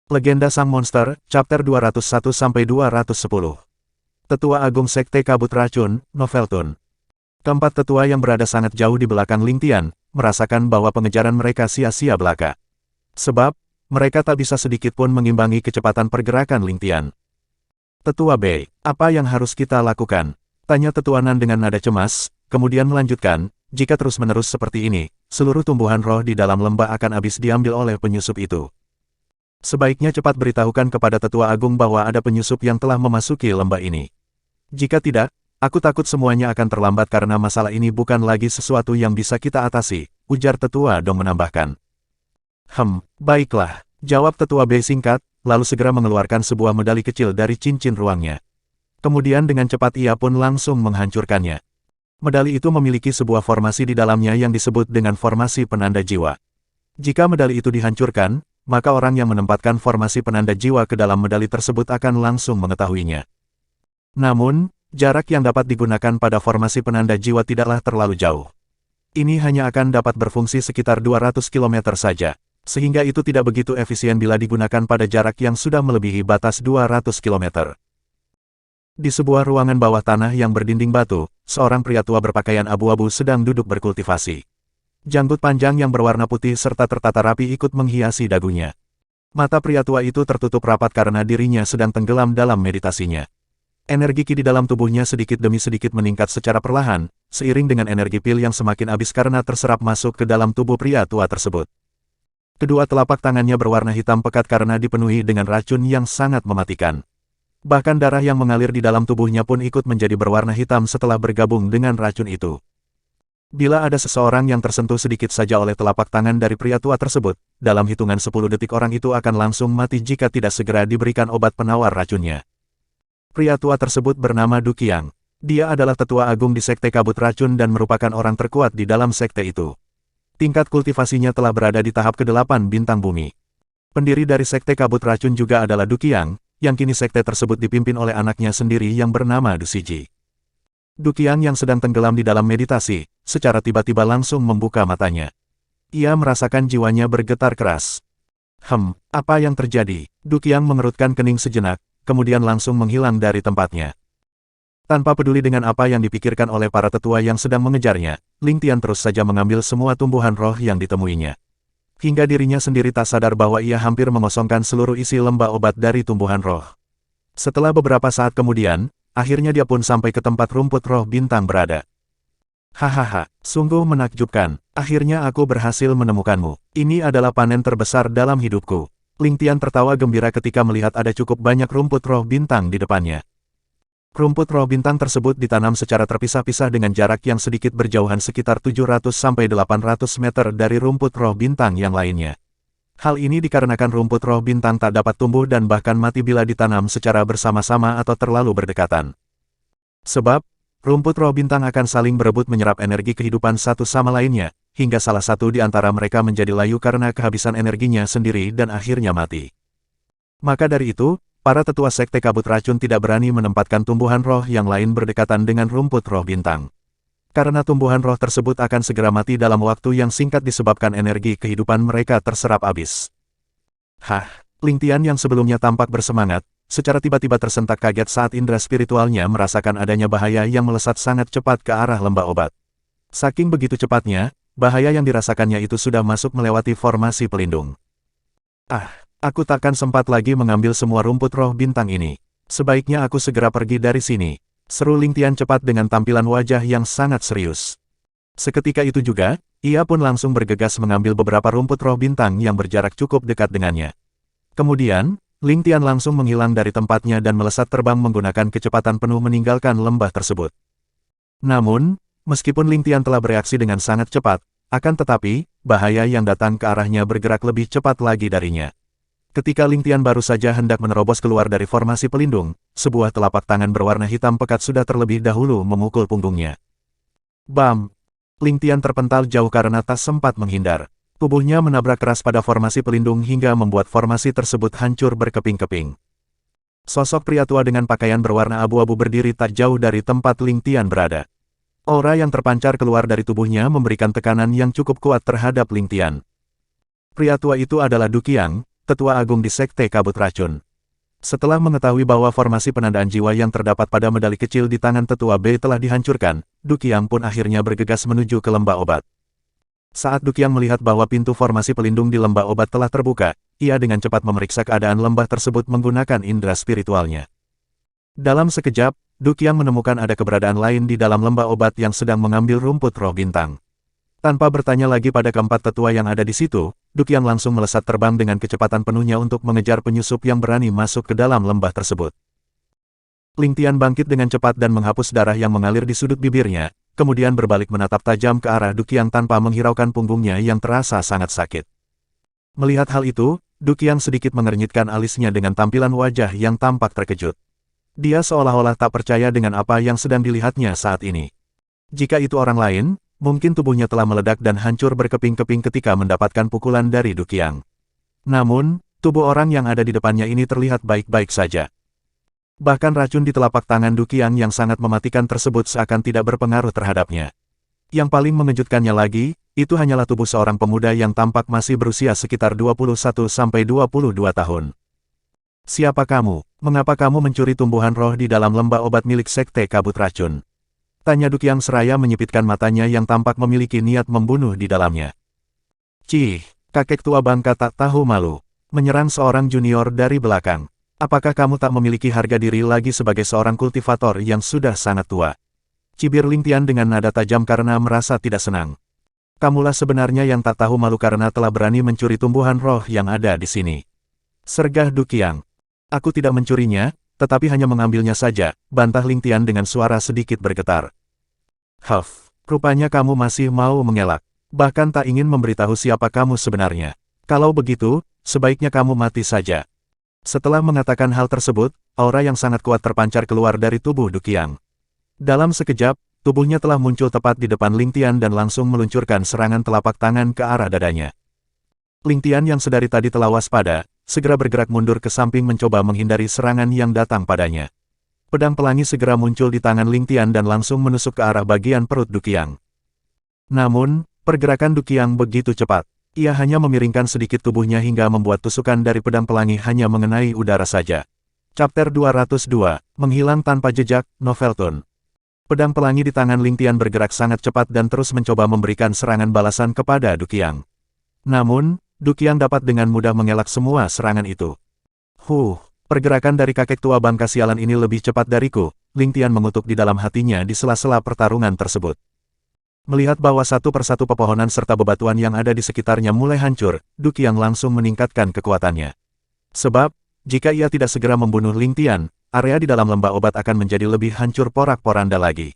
Legenda Sang Monster, Chapter 201-210. Tetua Agung Sekte Kabut Racun, Noveltun. Keempat tetua yang berada sangat jauh di belakang Ling Tian, merasakan bahwa pengejaran mereka sia-sia belaka. Sebab, mereka tak bisa sedikit pun mengimbangi kecepatan pergerakan Ling Tian. Tetua Bei, apa yang harus kita lakukan? Tanya Tetua Nan dengan nada cemas, kemudian melanjutkan, jika terus-menerus seperti ini, seluruh tumbuhan roh di dalam lembah akan habis diambil oleh penyusup itu. Sebaiknya cepat beritahukan kepada Tetua Agung bahwa ada penyusup yang telah memasuki lembah ini. Jika tidak, aku takut semuanya akan terlambat karena masalah ini bukan lagi sesuatu yang bisa kita atasi, ujar Tetua Dong menambahkan. Baiklah, jawab Tetua Bei singkat, lalu segera mengeluarkan sebuah medali kecil dari cincin ruangnya. Kemudian dengan cepat ia pun langsung menghancurkannya. Medali itu memiliki sebuah formasi di dalamnya yang disebut dengan formasi penanda jiwa. Jika medali itu dihancurkan, maka orang yang menempatkan formasi penanda jiwa ke dalam medali tersebut akan langsung mengetahuinya. Namun, jarak yang dapat digunakan pada formasi penanda jiwa tidaklah terlalu jauh. Ini hanya akan dapat berfungsi sekitar 200 km saja, sehingga itu tidak begitu efisien bila digunakan pada jarak yang sudah melebihi batas 200 km. Di sebuah ruangan bawah tanah yang berdinding batu, seorang pria tua berpakaian abu-abu sedang duduk berkultivasi. Janggut panjang yang berwarna putih serta tertata rapi ikut menghiasi dagunya. Mata pria tua itu tertutup rapat karena dirinya sedang tenggelam dalam meditasinya. Energi ki di dalam tubuhnya sedikit demi sedikit meningkat secara perlahan, seiring dengan energi pil yang semakin habis karena terserap masuk ke dalam tubuh pria tua tersebut. Kedua telapak tangannya berwarna hitam pekat karena dipenuhi dengan racun yang sangat mematikan. Bahkan darah yang mengalir di dalam tubuhnya pun ikut menjadi berwarna hitam setelah bergabung dengan racun itu. Bila ada seseorang yang tersentuh sedikit saja oleh telapak tangan dari pria tua tersebut, dalam hitungan 10 detik orang itu akan langsung mati jika tidak segera diberikan obat penawar racunnya. Pria tua tersebut bernama Du Qiang. Dia adalah tetua agung di Sekte Kabut Racun dan merupakan orang terkuat di dalam sekte itu. Tingkat kultivasinya telah berada di tahap ke-8 bintang bumi. Pendiri dari Sekte Kabut Racun juga adalah Du Qiang, yang kini sekte tersebut dipimpin oleh anaknya sendiri yang bernama Du Siji. Du Qiang yang sedang tenggelam di dalam meditasi, secara tiba-tiba langsung membuka matanya. Ia merasakan jiwanya bergetar keras. Apa yang terjadi? Du Qiang mengerutkan kening sejenak, kemudian langsung menghilang dari tempatnya. Tanpa peduli dengan apa yang dipikirkan oleh para tetua yang sedang mengejarnya, Ling Tian terus saja mengambil semua tumbuhan roh yang ditemuinya. Hingga dirinya sendiri tak sadar bahwa ia hampir mengosongkan seluruh isi lembah obat dari tumbuhan roh. Setelah beberapa saat kemudian, akhirnya dia pun sampai ke tempat rumput roh bintang berada. Hahaha, sungguh menakjubkan, akhirnya aku berhasil menemukanmu. Ini adalah panen terbesar dalam hidupku. Ling Tian tertawa gembira ketika melihat ada cukup banyak rumput roh bintang di depannya. Rumput roh bintang tersebut ditanam secara terpisah-pisah dengan jarak yang sedikit berjauhan sekitar 700-800 meter dari rumput roh bintang yang lainnya. Hal ini dikarenakan rumput roh bintang tak dapat tumbuh dan bahkan mati bila ditanam secara bersama-sama atau terlalu berdekatan. Sebab, rumput roh bintang akan saling berebut menyerap energi kehidupan satu sama lainnya, hingga salah satu di antara mereka menjadi layu karena kehabisan energinya sendiri dan akhirnya mati. Maka dari itu, para tetua Sekte Kabut Racun tidak berani menempatkan tumbuhan roh yang lain berdekatan dengan rumput roh bintang. Karena tumbuhan roh tersebut akan segera mati dalam waktu yang singkat disebabkan energi kehidupan mereka terserap habis. Ling Tian yang sebelumnya tampak bersemangat, secara tiba-tiba tersentak kaget saat indera spiritualnya merasakan adanya bahaya yang melesat sangat cepat ke arah lembah obat. Saking begitu cepatnya, bahaya yang dirasakannya itu sudah masuk melewati formasi pelindung. Aku takkan sempat lagi mengambil semua rumput roh bintang ini. Sebaiknya aku segera pergi dari sini. Seru Ling Tian cepat dengan tampilan wajah yang sangat serius. Seketika itu juga, ia pun langsung bergegas mengambil beberapa rumput roh bintang yang berjarak cukup dekat dengannya. Kemudian, Ling Tian langsung menghilang dari tempatnya dan melesat terbang menggunakan kecepatan penuh meninggalkan lembah tersebut. Namun, meskipun Ling Tian telah bereaksi dengan sangat cepat, akan tetapi, bahaya yang datang ke arahnya bergerak lebih cepat lagi darinya. Ketika Ling Tian baru saja hendak menerobos keluar dari formasi pelindung, sebuah telapak tangan berwarna hitam pekat sudah terlebih dahulu memukul punggungnya. Bam! Ling Tian terpental jauh karena tak sempat menghindar. Tubuhnya menabrak keras pada formasi pelindung hingga membuat formasi tersebut hancur berkeping-keping. Sosok pria tua dengan pakaian berwarna abu-abu berdiri tak jauh dari tempat Ling Tian berada. Aura yang terpancar keluar dari tubuhnya memberikan tekanan yang cukup kuat terhadap Ling Tian. Pria tua itu adalah Du Qiang, tetua agung di Sekte Kabut Racun. Setelah mengetahui bahwa formasi penandaan jiwa yang terdapat pada medali kecil di tangan tetua B telah dihancurkan, Du Qiang pun akhirnya bergegas menuju ke lembah obat. Saat Du Qiang melihat bahwa pintu formasi pelindung di lembah obat telah terbuka, ia dengan cepat memeriksa keadaan lembah tersebut menggunakan indera spiritualnya. Dalam sekejap, Du Qiang menemukan ada keberadaan lain di dalam lembah obat yang sedang mengambil rumput roh bintang. Tanpa bertanya lagi pada keempat tetua yang ada di situ, Du Qiang langsung melesat terbang dengan kecepatan penuhnya untuk mengejar penyusup yang berani masuk ke dalam lembah tersebut. Ling Tian bangkit dengan cepat dan menghapus darah yang mengalir di sudut bibirnya, kemudian berbalik menatap tajam ke arah Du Qiang tanpa menghiraukan punggungnya yang terasa sangat sakit. Melihat hal itu, Du Qiang sedikit mengernyitkan alisnya dengan tampilan wajah yang tampak terkejut. Dia seolah-olah tak percaya dengan apa yang sedang dilihatnya saat ini. Jika itu orang lain, mungkin tubuhnya telah meledak dan hancur berkeping-keping ketika mendapatkan pukulan dari Du Qiang. Namun, tubuh orang yang ada di depannya ini terlihat baik-baik saja. Bahkan racun di telapak tangan Du Qiang yang sangat mematikan tersebut seakan tidak berpengaruh terhadapnya. Yang paling mengejutkannya lagi, itu hanyalah tubuh seorang pemuda yang tampak masih berusia sekitar 21-22 tahun. Siapa kamu? Mengapa kamu mencuri tumbuhan roh di dalam lembah obat milik Sekte Kabut Racun? Tanya Du Qiang seraya menyipitkan matanya yang tampak memiliki niat membunuh di dalamnya. Cih, kakek tua bangka tak tahu malu. Menyerang seorang junior dari belakang. Apakah kamu tak memiliki harga diri lagi sebagai seorang kultivator yang sudah sangat tua? Cibir Ling Tian dengan nada tajam karena merasa tidak senang. Kamulah sebenarnya yang tak tahu malu karena telah berani mencuri tumbuhan roh yang ada di sini. Sergah Du Qiang. Aku tidak mencurinya, tetapi hanya mengambilnya saja, bantah Ling Tian dengan suara sedikit bergetar. Huff, rupanya kamu masih mau mengelak. Bahkan tak ingin memberitahu siapa kamu sebenarnya. Kalau begitu, sebaiknya kamu mati saja. Setelah mengatakan hal tersebut, aura yang sangat kuat terpancar keluar dari tubuh Du Qiang. Dalam sekejap, tubuhnya telah muncul tepat di depan Ling Tian dan langsung meluncurkan serangan telapak tangan ke arah dadanya. Ling Tian yang sedari tadi telah waspada, segera bergerak mundur ke samping mencoba menghindari serangan yang datang padanya. Pedang pelangi segera muncul di tangan Ling Tian dan langsung menusuk ke arah bagian perut Du Qiang. Namun, pergerakan Du Qiang begitu cepat. Ia hanya memiringkan sedikit tubuhnya hingga membuat tusukan dari pedang pelangi hanya mengenai udara saja. Chapter 202, Menghilang Tanpa Jejak, Novelton. Pedang pelangi di tangan Ling Tian bergerak sangat cepat dan terus mencoba memberikan serangan balasan kepada Du Qiang. Namun, Du Qiang dapat dengan mudah mengelak semua serangan itu. Pergerakan dari kakek tua bangka sialan ini lebih cepat dariku, Ling Tian mengutuk di dalam hatinya di sela-sela pertarungan tersebut. Melihat bahwa satu persatu pepohonan serta bebatuan yang ada di sekitarnya mulai hancur, Du Qiang langsung meningkatkan kekuatannya. Sebab, jika ia tidak segera membunuh Ling Tian, area di dalam lembah obat akan menjadi lebih hancur porak-poranda lagi.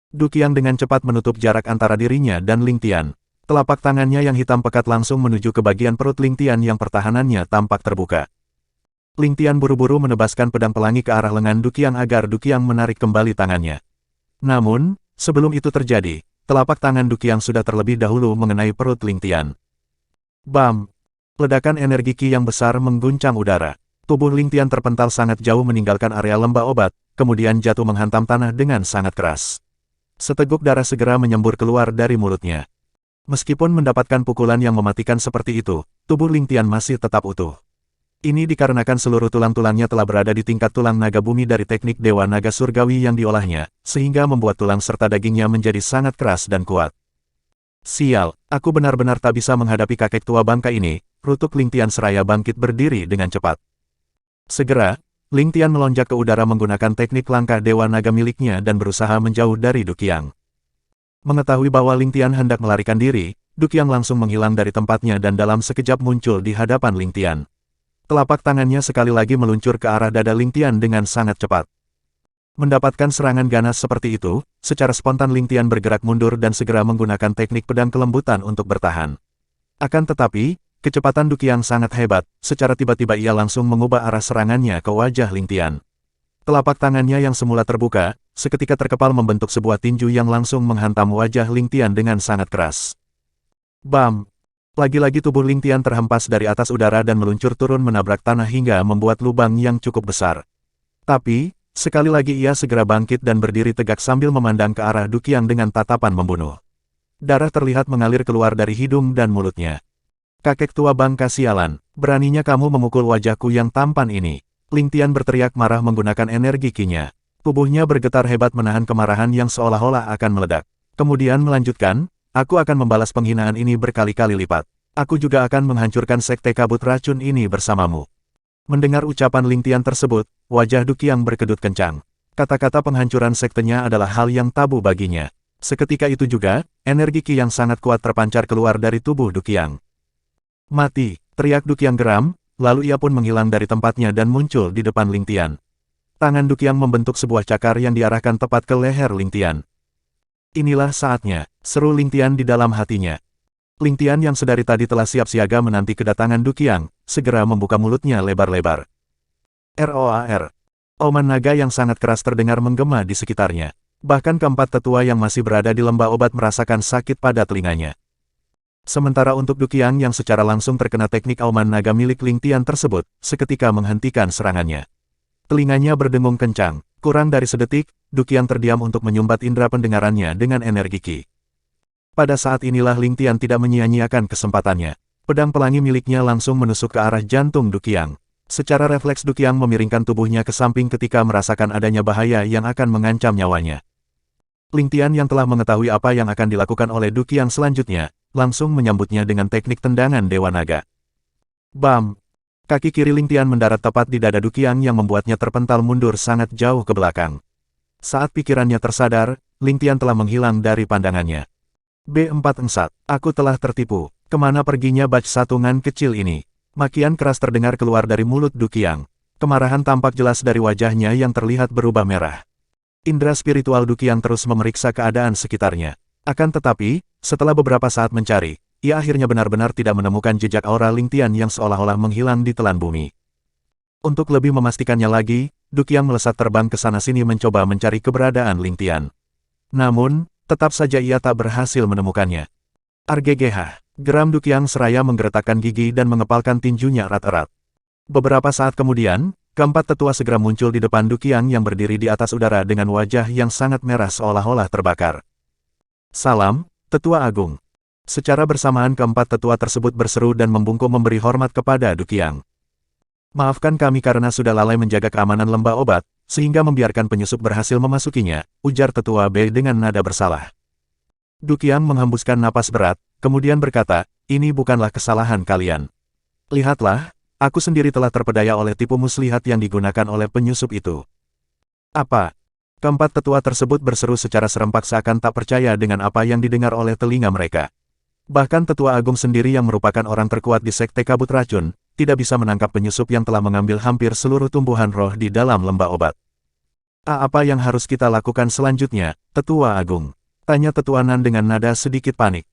Du Qiang dengan cepat menutup jarak antara dirinya dan Ling Tian. Telapak tangannya yang hitam pekat langsung menuju ke bagian perut Ling Tian yang pertahanannya tampak terbuka. Ling Tian buru-buru menebaskan pedang pelangi ke arah lengan Du Qiang agar Du Qiang menarik kembali tangannya. Namun, sebelum itu terjadi, telapak tangan Du Qiang sudah terlebih dahulu mengenai perut Ling Tian. Bam! Ledakan energi Qi yang besar mengguncang udara. Tubuh Ling Tian terpental sangat jauh meninggalkan area lembah obat, kemudian jatuh menghantam tanah dengan sangat keras. Seteguk darah segera menyembur keluar dari mulutnya. Meskipun mendapatkan pukulan yang mematikan seperti itu, tubuh Ling Tian masih tetap utuh. Ini dikarenakan seluruh tulang-tulangnya telah berada di tingkat tulang naga bumi dari teknik Dewa Naga Surgawi yang diolahnya, sehingga membuat tulang serta dagingnya menjadi sangat keras dan kuat. Sial, aku benar-benar tak bisa menghadapi kakek tua bangka ini, rutuk Ling Tian seraya bangkit berdiri dengan cepat. Segera, Ling Tian melonjak ke udara menggunakan teknik langkah Dewa Naga miliknya dan berusaha menjauh dari Du Qiang. Mengetahui bahwa Ling Tian hendak melarikan diri, Du Qiang langsung menghilang dari tempatnya dan dalam sekejap muncul di hadapan Ling Tian. Telapak tangannya sekali lagi meluncur ke arah dada Ling Tian dengan sangat cepat. Mendapatkan serangan ganas seperti itu, secara spontan Ling Tian bergerak mundur dan segera menggunakan teknik pedang kelembutan untuk bertahan. Akan tetapi, kecepatan Du Qiang sangat hebat, secara tiba-tiba ia langsung mengubah arah serangannya ke wajah Ling Tian. Telapak tangannya yang semula terbuka, seketika terkepal membentuk sebuah tinju yang langsung menghantam wajah Ling Tian dengan sangat keras. Bam! Lagi-lagi tubuh Ling Tian terhempas dari atas udara dan meluncur turun menabrak tanah hingga membuat lubang yang cukup besar. Tapi, sekali lagi ia segera bangkit dan berdiri tegak sambil memandang ke arah Du Qiang dengan tatapan membunuh. Darah terlihat mengalir keluar dari hidung dan mulutnya. Kakek tua bangka sialan, beraninya kamu memukul wajahku yang tampan ini. Ling Tian berteriak marah menggunakan energi Qi-nya. Tubuhnya bergetar hebat menahan kemarahan yang seolah-olah akan meledak. Kemudian melanjutkan, aku akan membalas penghinaan ini berkali-kali lipat. Aku juga akan menghancurkan sekte kabut racun ini bersamamu. Mendengar ucapan Ling Tian tersebut, wajah Du Qiang berkedut kencang. Kata-kata penghancuran sektenya adalah hal yang tabu baginya. Seketika itu juga, energi Qi yang sangat kuat terpancar keluar dari tubuh Du Qiang. Mati, teriak Du Qiang geram, lalu ia pun menghilang dari tempatnya dan muncul di depan Ling Tian. Tangan Du Qiang membentuk sebuah cakar yang diarahkan tepat ke leher Ling Tian. Inilah saatnya, seru Ling Tian di dalam hatinya. Ling Tian yang sedari tadi telah siap siaga menanti kedatangan Du Qiang, segera membuka mulutnya lebar-lebar. ROAR. Auman naga yang sangat keras terdengar menggema di sekitarnya. Bahkan keempat tetua yang masih berada di lembah obat merasakan sakit pada telinganya. Sementara untuk Du Qiang yang secara langsung terkena teknik auman naga milik Ling Tian tersebut, seketika menghentikan serangannya. Telinganya berdengung kencang. Kurang dari sedetik, Du Qiang terdiam untuk menyumbat indera pendengarannya dengan energi Qi. Pada saat inilah Ling Tian tidak menyia-nyiakan kesempatannya. Pedang pelangi miliknya langsung menusuk ke arah jantung Du Qiang. Secara refleks Du Qiang memiringkan tubuhnya ke samping ketika merasakan adanya bahaya yang akan mengancam nyawanya. Ling Tian yang telah mengetahui apa yang akan dilakukan oleh Du Qiang selanjutnya, langsung menyambutnya dengan teknik tendangan Dewa Naga. Bam! Kaki kiri Ling Tian mendarat tepat di dada Du Qiang yang membuatnya terpental mundur sangat jauh ke belakang. Saat pikirannya tersadar, Ling Tian telah menghilang dari pandangannya. B4 aku telah tertipu. Kemana perginya baj satungan kecil ini? Makian keras terdengar keluar dari mulut Du Qiang. Kemarahan tampak jelas dari wajahnya yang terlihat berubah merah. Indera spiritual Du Qiang terus memeriksa keadaan sekitarnya. Akan tetapi, setelah beberapa saat mencari, ia akhirnya benar-benar tidak menemukan jejak aura Ling Tian yang seolah-olah menghilang di telan bumi. Untuk lebih memastikannya lagi, Du Qiang melesat terbang ke sana-sini mencoba mencari keberadaan Ling Tian. Namun, tetap saja ia tak berhasil menemukannya. Arggh, geram Du Qiang seraya menggeretakkan gigi dan mengepalkan tinjunya erat-erat. Beberapa saat kemudian, keempat tetua segera muncul di depan Du Qiang yang berdiri di atas udara dengan wajah yang sangat merah seolah-olah terbakar. Salam, Tetua Agung. Secara bersamaan keempat tetua tersebut berseru dan membungkuk memberi hormat kepada Du Qiang. Maafkan kami karena sudah lalai menjaga keamanan lembah obat, sehingga membiarkan penyusup berhasil memasukinya, ujar Tetua B dengan nada bersalah. Du Qiang menghembuskan napas berat, kemudian berkata, ini bukanlah kesalahan kalian. Lihatlah, aku sendiri telah terpedaya oleh tipu muslihat yang digunakan oleh penyusup itu. Apa? Keempat tetua tersebut berseru secara serempak seakan tak percaya dengan apa yang didengar oleh telinga mereka. Bahkan Tetua Agung sendiri yang merupakan orang terkuat di Sekte Kabut Racun, tidak bisa menangkap penyusup yang telah mengambil hampir seluruh tumbuhan roh di dalam lembah obat. Apa yang harus kita lakukan selanjutnya, Tetua Agung? Tanya Tetua Nan dengan nada sedikit panik.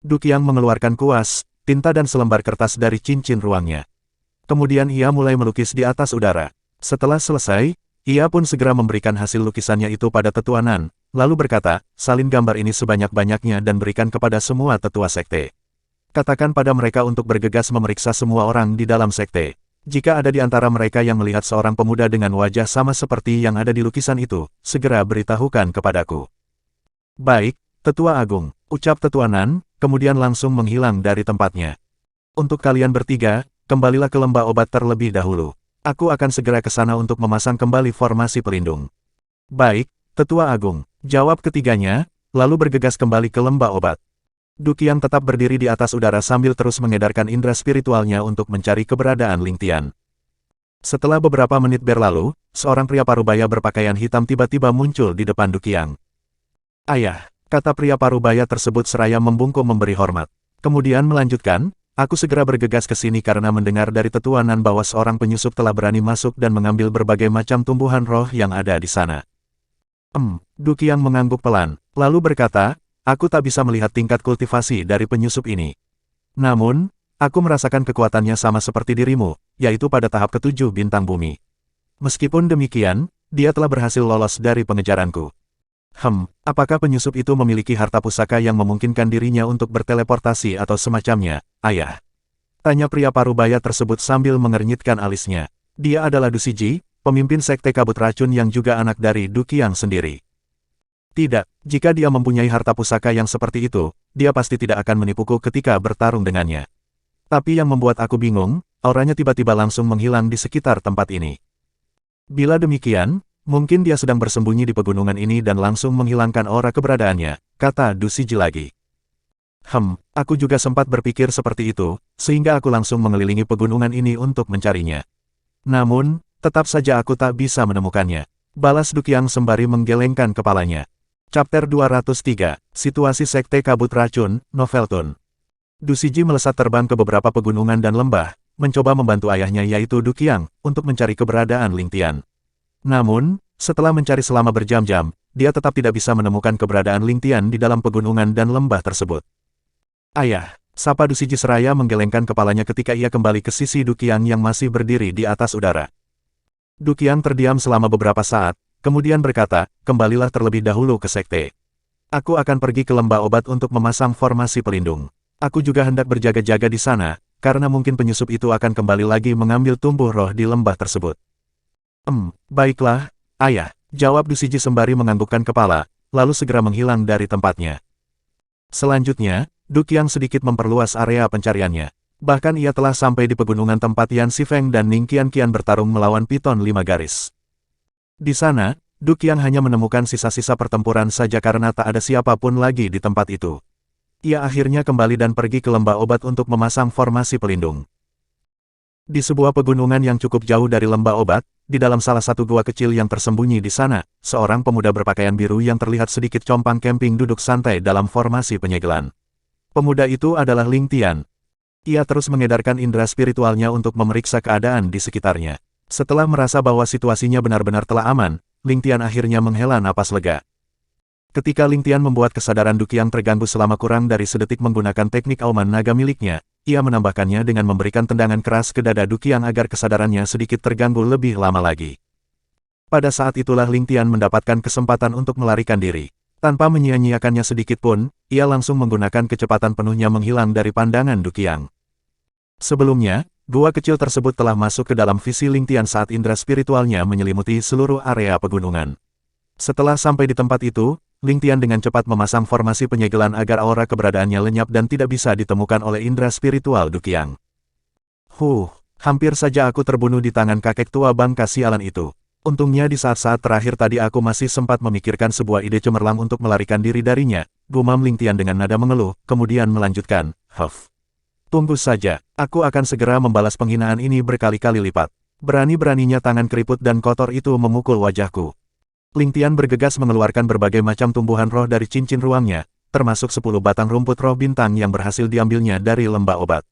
Du Qiang mengeluarkan kuas, tinta dan selembar kertas dari cincin ruangnya. Kemudian ia mulai melukis di atas udara. Setelah selesai, ia pun segera memberikan hasil lukisannya itu pada Tetua Nan, lalu berkata, salin gambar ini sebanyak-banyaknya dan berikan kepada semua tetua sekte. Katakan pada mereka untuk bergegas memeriksa semua orang di dalam sekte. Jika ada di antara mereka yang melihat seorang pemuda dengan wajah sama seperti yang ada di lukisan itu, segera beritahukan kepadaku. Baik, Tetua Agung, ucap Tetua Nan, kemudian langsung menghilang dari tempatnya. Untuk kalian bertiga, kembalilah ke lembah obat terlebih dahulu. Aku akan segera ke sana untuk memasang kembali formasi pelindung. Baik, Tetua Agung, jawab ketiganya, lalu bergegas kembali ke lembah obat. Du Qiang tetap berdiri di atas udara sambil terus mengedarkan indera spiritualnya untuk mencari keberadaan Ling Tian. Setelah beberapa menit berlalu, seorang pria parubaya berpakaian hitam tiba-tiba muncul di depan Du Qiang. Ayah, kata pria parubaya tersebut seraya membungkuk memberi hormat. Kemudian melanjutkan, aku segera bergegas ke sini karena mendengar dari Tetua Nan bahwa seorang penyusup telah berani masuk dan mengambil berbagai macam tumbuhan roh yang ada di sana. Du Qiang mengangguk pelan, lalu berkata, aku tak bisa melihat tingkat kultivasi dari penyusup ini. Namun, aku merasakan kekuatannya sama seperti dirimu, yaitu pada tahap ke-7 bintang bumi. Meskipun demikian, dia telah berhasil lolos dari pengejaranku. Apakah penyusup itu memiliki harta pusaka yang memungkinkan dirinya untuk berteleportasi atau semacamnya, ayah? Tanya pria parubaya tersebut sambil mengernyitkan alisnya. Dia adalah Du Siji, pemimpin Sekte Kabut Racun yang juga anak dari Du Qiang sendiri. Tidak, jika dia mempunyai harta pusaka yang seperti itu, dia pasti tidak akan menipuku ketika bertarung dengannya. Tapi yang membuat aku bingung, auranya tiba-tiba langsung menghilang di sekitar tempat ini. Bila demikian, mungkin dia sedang bersembunyi di pegunungan ini dan langsung menghilangkan aura keberadaannya, kata Du Shiji lagi. Aku juga sempat berpikir seperti itu, sehingga aku langsung mengelilingi pegunungan ini untuk mencarinya. Namun, tetap saja aku tak bisa menemukannya. Balas Du Qiang sembari menggelengkan kepalanya. Chapter 203, Situasi Sekte Kabut Racun, Novelton. Du Shiji melesat terbang ke beberapa pegunungan dan lembah, mencoba membantu ayahnya yaitu Du Qiang, untuk mencari keberadaan Ling Tian. Namun, setelah mencari selama berjam-jam, dia tetap tidak bisa menemukan keberadaan Ling Tian di dalam pegunungan dan lembah tersebut. Ayah, sapa Du Shiji seraya menggelengkan kepalanya ketika ia kembali ke sisi Du Qiang yang masih berdiri di atas udara. Du Qiang terdiam selama beberapa saat, kemudian berkata, kembalilah terlebih dahulu ke sekte. Aku akan pergi ke lembah obat untuk memasang formasi pelindung. Aku juga hendak berjaga-jaga di sana, karena mungkin penyusup itu akan kembali lagi mengambil tumbuh roh di lembah tersebut. Baiklah, ayah, jawab Du Shiji sembari menganggukkan kepala, lalu segera menghilang dari tempatnya. Selanjutnya, Du Qiang sedikit memperluas area pencariannya. Bahkan ia telah sampai di pegunungan tempat Yan Xifeng dan Ning Qian bertarung melawan Piton 5 garis. Di sana, Du Qiang hanya menemukan sisa-sisa pertempuran saja karena tak ada siapapun lagi di tempat itu. Ia akhirnya kembali dan pergi ke lembah obat untuk memasang formasi pelindung. Di sebuah pegunungan yang cukup jauh dari lembah obat, di dalam salah satu gua kecil yang tersembunyi di sana, seorang pemuda berpakaian biru yang terlihat sedikit compang camping duduk santai dalam formasi penyegelan. Pemuda itu adalah Ling Tian. Ia terus mengedarkan indera spiritualnya untuk memeriksa keadaan di sekitarnya. Setelah merasa bahwa situasinya benar-benar telah aman, Ling Tian akhirnya menghela napas lega. Ketika Ling Tian membuat kesadaran Du Qiang terganggu selama kurang dari sedetik menggunakan teknik auman naga miliknya, ia menambahkannya dengan memberikan tendangan keras ke dada Du Qiang agar kesadarannya sedikit terganggu lebih lama lagi. Pada saat itulah Ling Tian mendapatkan kesempatan untuk melarikan diri. Tanpa menyia-nyiakannya sedikit pun, ia langsung menggunakan kecepatan penuhnya menghilang dari pandangan Du Qiang. Sebelumnya, gua kecil tersebut telah masuk ke dalam visi Ling Tian saat indera spiritualnya menyelimuti seluruh area pegunungan. Setelah sampai di tempat itu, Ling Tian dengan cepat memasang formasi penyegelan agar aura keberadaannya lenyap dan tidak bisa ditemukan oleh indera spiritual Du Qiang. Hampir saja aku terbunuh di tangan kakek tua bangka sialan itu. Untungnya di saat-saat terakhir tadi aku masih sempat memikirkan sebuah ide cemerlang untuk melarikan diri darinya, gumam Ling Tian dengan nada mengeluh, kemudian melanjutkan, Tunggu saja, aku akan segera membalas penghinaan ini berkali-kali lipat. Berani-beraninya tangan keriput dan kotor itu memukul wajahku. Ling Tian bergegas mengeluarkan berbagai macam tumbuhan roh dari cincin ruangnya, termasuk 10 batang rumput roh bintang yang berhasil diambilnya dari lembah obat.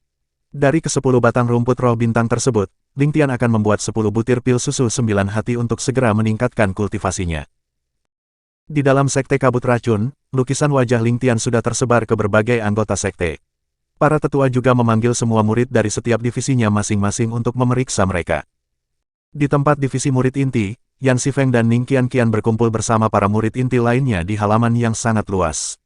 Dari ke-10 batang rumput roh bintang tersebut, Ling Tian akan membuat 10 butir pil susu 9 hati untuk segera meningkatkan kultivasinya. Di dalam sekte kabut racun, lukisan wajah Ling Tian sudah tersebar ke berbagai anggota sekte. Para tetua juga memanggil semua murid dari setiap divisinya masing-masing untuk memeriksa mereka. Di tempat divisi murid inti, Yan Xifeng dan Ning Qian berkumpul bersama para murid inti lainnya di halaman yang sangat luas.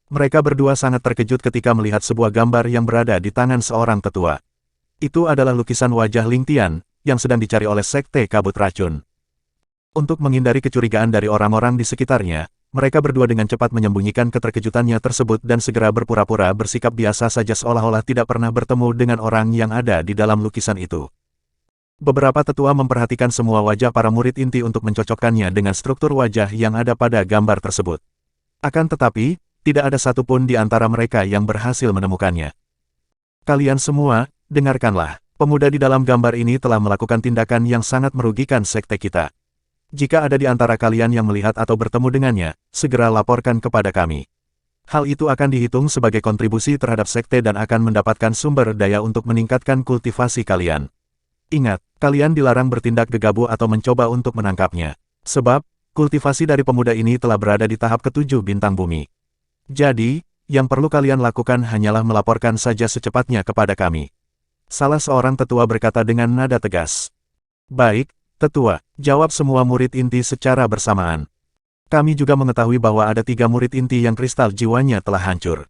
Mereka berdua sangat terkejut ketika melihat sebuah gambar yang berada di tangan seorang tetua. Itu adalah lukisan wajah Ling Tian, yang sedang dicari oleh sekte kabut racun. Untuk menghindari kecurigaan dari orang-orang di sekitarnya, mereka berdua dengan cepat menyembunyikan keterkejutannya tersebut dan segera berpura-pura bersikap biasa saja seolah-olah tidak pernah bertemu dengan orang yang ada di dalam lukisan itu. Beberapa tetua memperhatikan semua wajah para murid inti untuk mencocokkannya dengan struktur wajah yang ada pada gambar tersebut. Akan tetapi, tidak ada satupun di antara mereka yang berhasil menemukannya. Kalian semua, dengarkanlah. Pemuda di dalam gambar ini telah melakukan tindakan yang sangat merugikan sekte kita. Jika ada di antara kalian yang melihat atau bertemu dengannya, segera laporkan kepada kami. Hal itu akan dihitung sebagai kontribusi terhadap sekte dan akan mendapatkan sumber daya untuk meningkatkan kultivasi kalian. Ingat, kalian dilarang bertindak gegabah atau mencoba untuk menangkapnya. Sebab, kultivasi dari pemuda ini telah berada di tahap ke-7 bintang bumi. Jadi, yang perlu kalian lakukan hanyalah melaporkan saja secepatnya kepada kami. Salah seorang tetua berkata dengan nada tegas. Baik, tetua, jawab semua murid inti secara bersamaan. Kami juga mengetahui bahwa ada 3 murid inti yang kristal jiwanya telah hancur.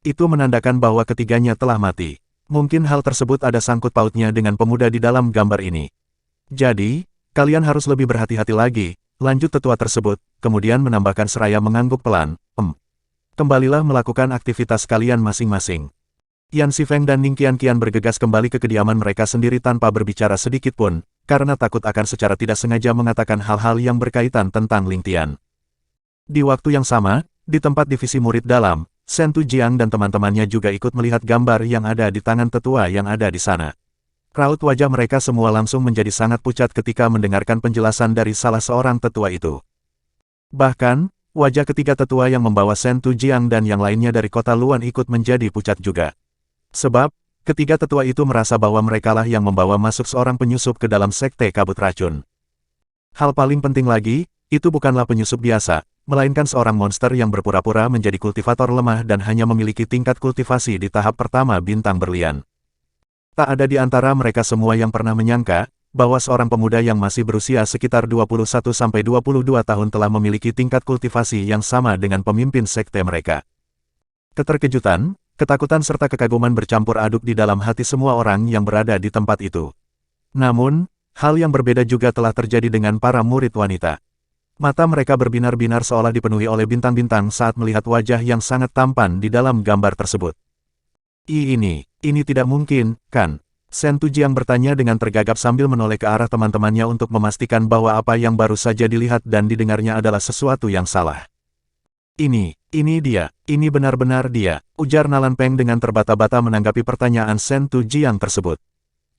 Itu menandakan bahwa ketiganya telah mati. Mungkin hal tersebut ada sangkut pautnya dengan pemuda di dalam gambar ini. Jadi, kalian harus lebih berhati-hati lagi, lanjut tetua tersebut, kemudian menambahkan seraya mengangguk pelan, Kembalilah melakukan aktivitas kalian masing-masing. Yan Xifeng dan Ning Qianqian bergegas kembali ke kediaman mereka sendiri tanpa berbicara sedikit pun, karena takut akan secara tidak sengaja mengatakan hal-hal yang berkaitan tentang Ling Tian. Di waktu yang sama, di tempat divisi murid dalam, Shen Tujiang dan teman-temannya juga ikut melihat gambar yang ada di tangan tetua yang ada di sana. Raut wajah mereka semua langsung menjadi sangat pucat ketika mendengarkan penjelasan dari salah seorang tetua itu. Bahkan, wajah ketiga tetua yang membawa Shen Tujiang dan yang lainnya dari kota Luan ikut menjadi pucat juga. Sebab, ketiga tetua itu merasa bahwa merekalah yang membawa masuk seorang penyusup ke dalam sekte kabut racun. Hal paling penting lagi, itu bukanlah penyusup biasa, melainkan seorang monster yang berpura-pura menjadi kultivator lemah dan hanya memiliki tingkat kultivasi di tahap pertama bintang berlian. Tak ada di antara mereka semua yang pernah menyangka, bahwa seorang pemuda yang masih berusia sekitar 21-22 tahun telah memiliki tingkat kultivasi yang sama dengan pemimpin sekte mereka. Keterkejutan, ketakutan serta kekaguman bercampur aduk di dalam hati semua orang yang berada di tempat itu. Namun, hal yang berbeda juga telah terjadi dengan para murid wanita. Mata mereka berbinar-binar seolah dipenuhi oleh bintang-bintang saat melihat wajah yang sangat tampan di dalam gambar tersebut. Ini tidak mungkin, kan? Shen Tujiang bertanya dengan tergagap sambil menoleh ke arah teman-temannya untuk memastikan bahwa apa yang baru saja dilihat dan didengarnya adalah sesuatu yang salah. Ini dia, ini benar-benar dia, ujar Nalan Peng dengan terbata-bata menanggapi pertanyaan Shen Tujiang tersebut.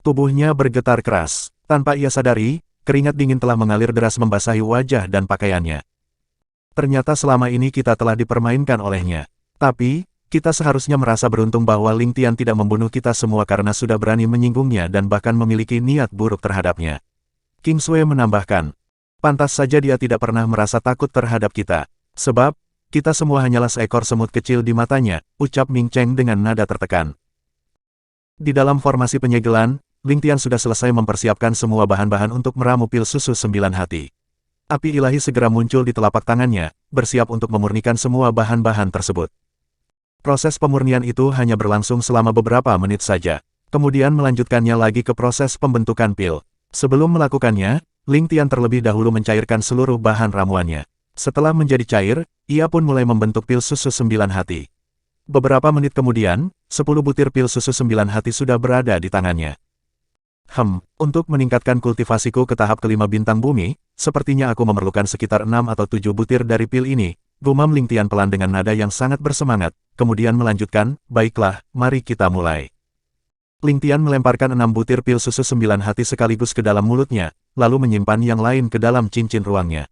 Tubuhnya bergetar keras. Tanpa ia sadari, keringat dingin telah mengalir deras membasahi wajah dan pakaiannya. Ternyata selama ini kita telah dipermainkan olehnya. Tapi, kita seharusnya merasa beruntung bahwa Ling Tian tidak membunuh kita semua karena sudah berani menyinggungnya dan bahkan memiliki niat buruk terhadapnya. King Sui menambahkan, pantas saja dia tidak pernah merasa takut terhadap kita. Sebab, kita semua hanyalah seekor semut kecil di matanya, ucap Ming Cheng dengan nada tertekan. Di dalam formasi penyegelan, Ling Tian sudah selesai mempersiapkan semua bahan-bahan untuk meramu pil susu 9 hati. Api ilahi segera muncul di telapak tangannya, bersiap untuk memurnikan semua bahan-bahan tersebut. Proses pemurnian itu hanya berlangsung selama beberapa menit saja. Kemudian melanjutkannya lagi ke proses pembentukan pil. Sebelum melakukannya, Ling Tian terlebih dahulu mencairkan seluruh bahan ramuannya. Setelah menjadi cair, ia pun mulai membentuk pil susu 9 hati. Beberapa menit kemudian, 10 butir pil susu 9 hati sudah berada di tangannya. Untuk meningkatkan kultivasiku ke tahap kelima bintang bumi, sepertinya aku memerlukan sekitar 6 atau 7 butir dari pil ini, gumam Ling Tian pelan dengan nada yang sangat bersemangat, kemudian melanjutkan, baiklah, mari kita mulai. Ling Tian melemparkan 6 butir pil susu 9 hati sekaligus ke dalam mulutnya, lalu menyimpan yang lain ke dalam cincin ruangnya.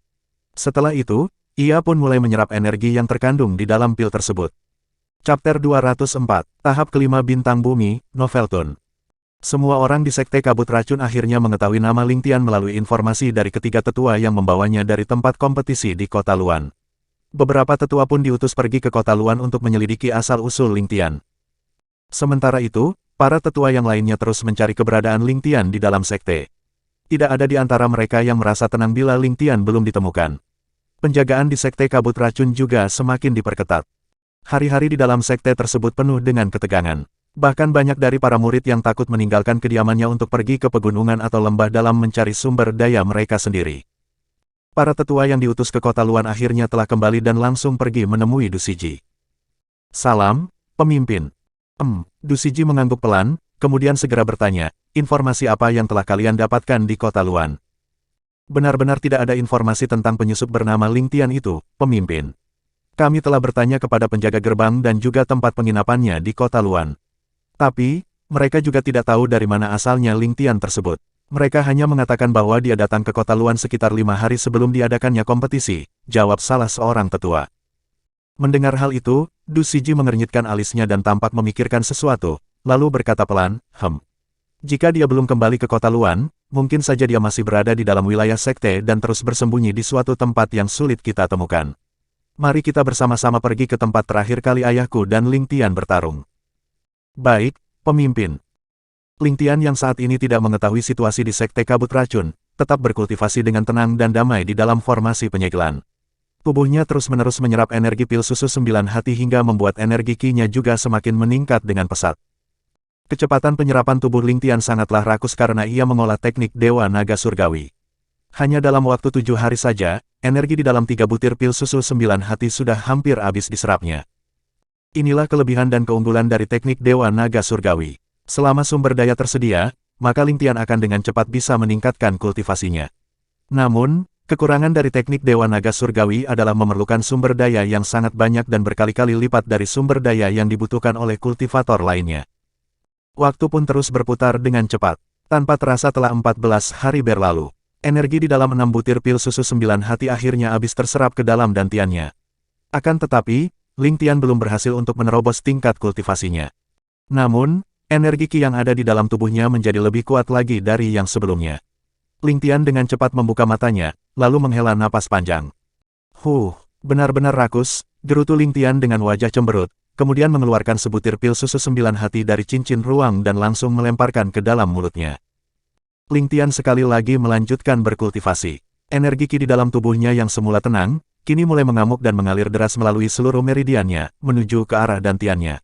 Setelah itu, ia pun mulai menyerap energi yang terkandung di dalam pil tersebut. Chapter 204, Tahap Kelima Bintang Bumi, Novelton. Semua orang di Sekte Kabut Racun akhirnya mengetahui nama Ling Tian melalui informasi dari ketiga tetua yang membawanya dari tempat kompetisi di kota Luan. Beberapa tetua pun diutus pergi ke kota Luan untuk menyelidiki asal-usul Ling Tian. Sementara itu, para tetua yang lainnya terus mencari keberadaan Ling Tian di dalam sekte. Tidak ada di antara mereka yang merasa tenang bila Ling Tian belum ditemukan. Penjagaan di Sekte Kabut Racun juga semakin diperketat. Hari-hari di dalam sekte tersebut penuh dengan ketegangan. Bahkan banyak dari para murid yang takut meninggalkan kediamannya untuk pergi ke pegunungan atau lembah dalam mencari sumber daya mereka sendiri. Para tetua yang diutus ke kota Luan akhirnya telah kembali dan langsung pergi menemui Du Siji. Salam, pemimpin. Du Siji mengangguk pelan, kemudian segera bertanya, informasi apa yang telah kalian dapatkan di kota Luan? Benar-benar tidak ada informasi tentang penyusup bernama Ling Tian itu, pemimpin. Kami telah bertanya kepada penjaga gerbang dan juga tempat penginapannya di kota Luan. Tapi, mereka juga tidak tahu dari mana asalnya Ling Tian tersebut. Mereka hanya mengatakan bahwa dia datang ke kota Luan sekitar 5 hari sebelum diadakannya kompetisi, jawab salah seorang tetua. Mendengar hal itu, Du Siji mengernyitkan alisnya dan tampak memikirkan sesuatu, lalu berkata pelan, Jika dia belum kembali ke kota Luan, mungkin saja dia masih berada di dalam wilayah sekte dan terus bersembunyi di suatu tempat yang sulit kita temukan. Mari kita bersama-sama pergi ke tempat terakhir kali ayahku dan Ling Tian bertarung. Baik, pemimpin. Ling Tian yang saat ini tidak mengetahui situasi di Sekte Kabut Racun, tetap berkultivasi dengan tenang dan damai di dalam formasi penyegelan. Tubuhnya terus-menerus menyerap energi pil susu 9 hati hingga membuat energi ki-nya juga semakin meningkat dengan pesat. Kecepatan penyerapan tubuh Ling Tian sangatlah rakus karena ia mengolah teknik Dewa Naga Surgawi. Hanya dalam waktu 7 hari saja, energi di dalam 3 butir pil susu 9 hati sudah hampir habis diserapnya. Inilah kelebihan dan keunggulan dari teknik Dewa Naga Surgawi. Selama sumber daya tersedia, maka Ling Tian akan dengan cepat bisa meningkatkan kultivasinya. Namun, kekurangan dari teknik Dewa Naga Surgawi adalah memerlukan sumber daya yang sangat banyak dan berkali-kali lipat dari sumber daya yang dibutuhkan oleh kultivator lainnya. Waktu pun terus berputar dengan cepat. Tanpa terasa telah 14 hari berlalu. Energi di dalam 6 butir pil susu 9 hati akhirnya habis terserap ke dalam dantiannya. Akan tetapi, Ling Tian belum berhasil untuk menerobos tingkat kultivasinya. Namun, energi Qi yang ada di dalam tubuhnya menjadi lebih kuat lagi dari yang sebelumnya. Ling Tian dengan cepat membuka matanya, lalu menghela napas panjang. Benar-benar rakus, gerutu Ling Tian dengan wajah cemberut, kemudian mengeluarkan sebutir pil susu 9 hati dari cincin ruang dan langsung melemparkan ke dalam mulutnya. Ling Tian sekali lagi melanjutkan berkultivasi. Energi Qi di dalam tubuhnya yang semula tenang, kini mulai mengamuk dan mengalir deras melalui seluruh meridiannya, menuju ke arah dantiannya.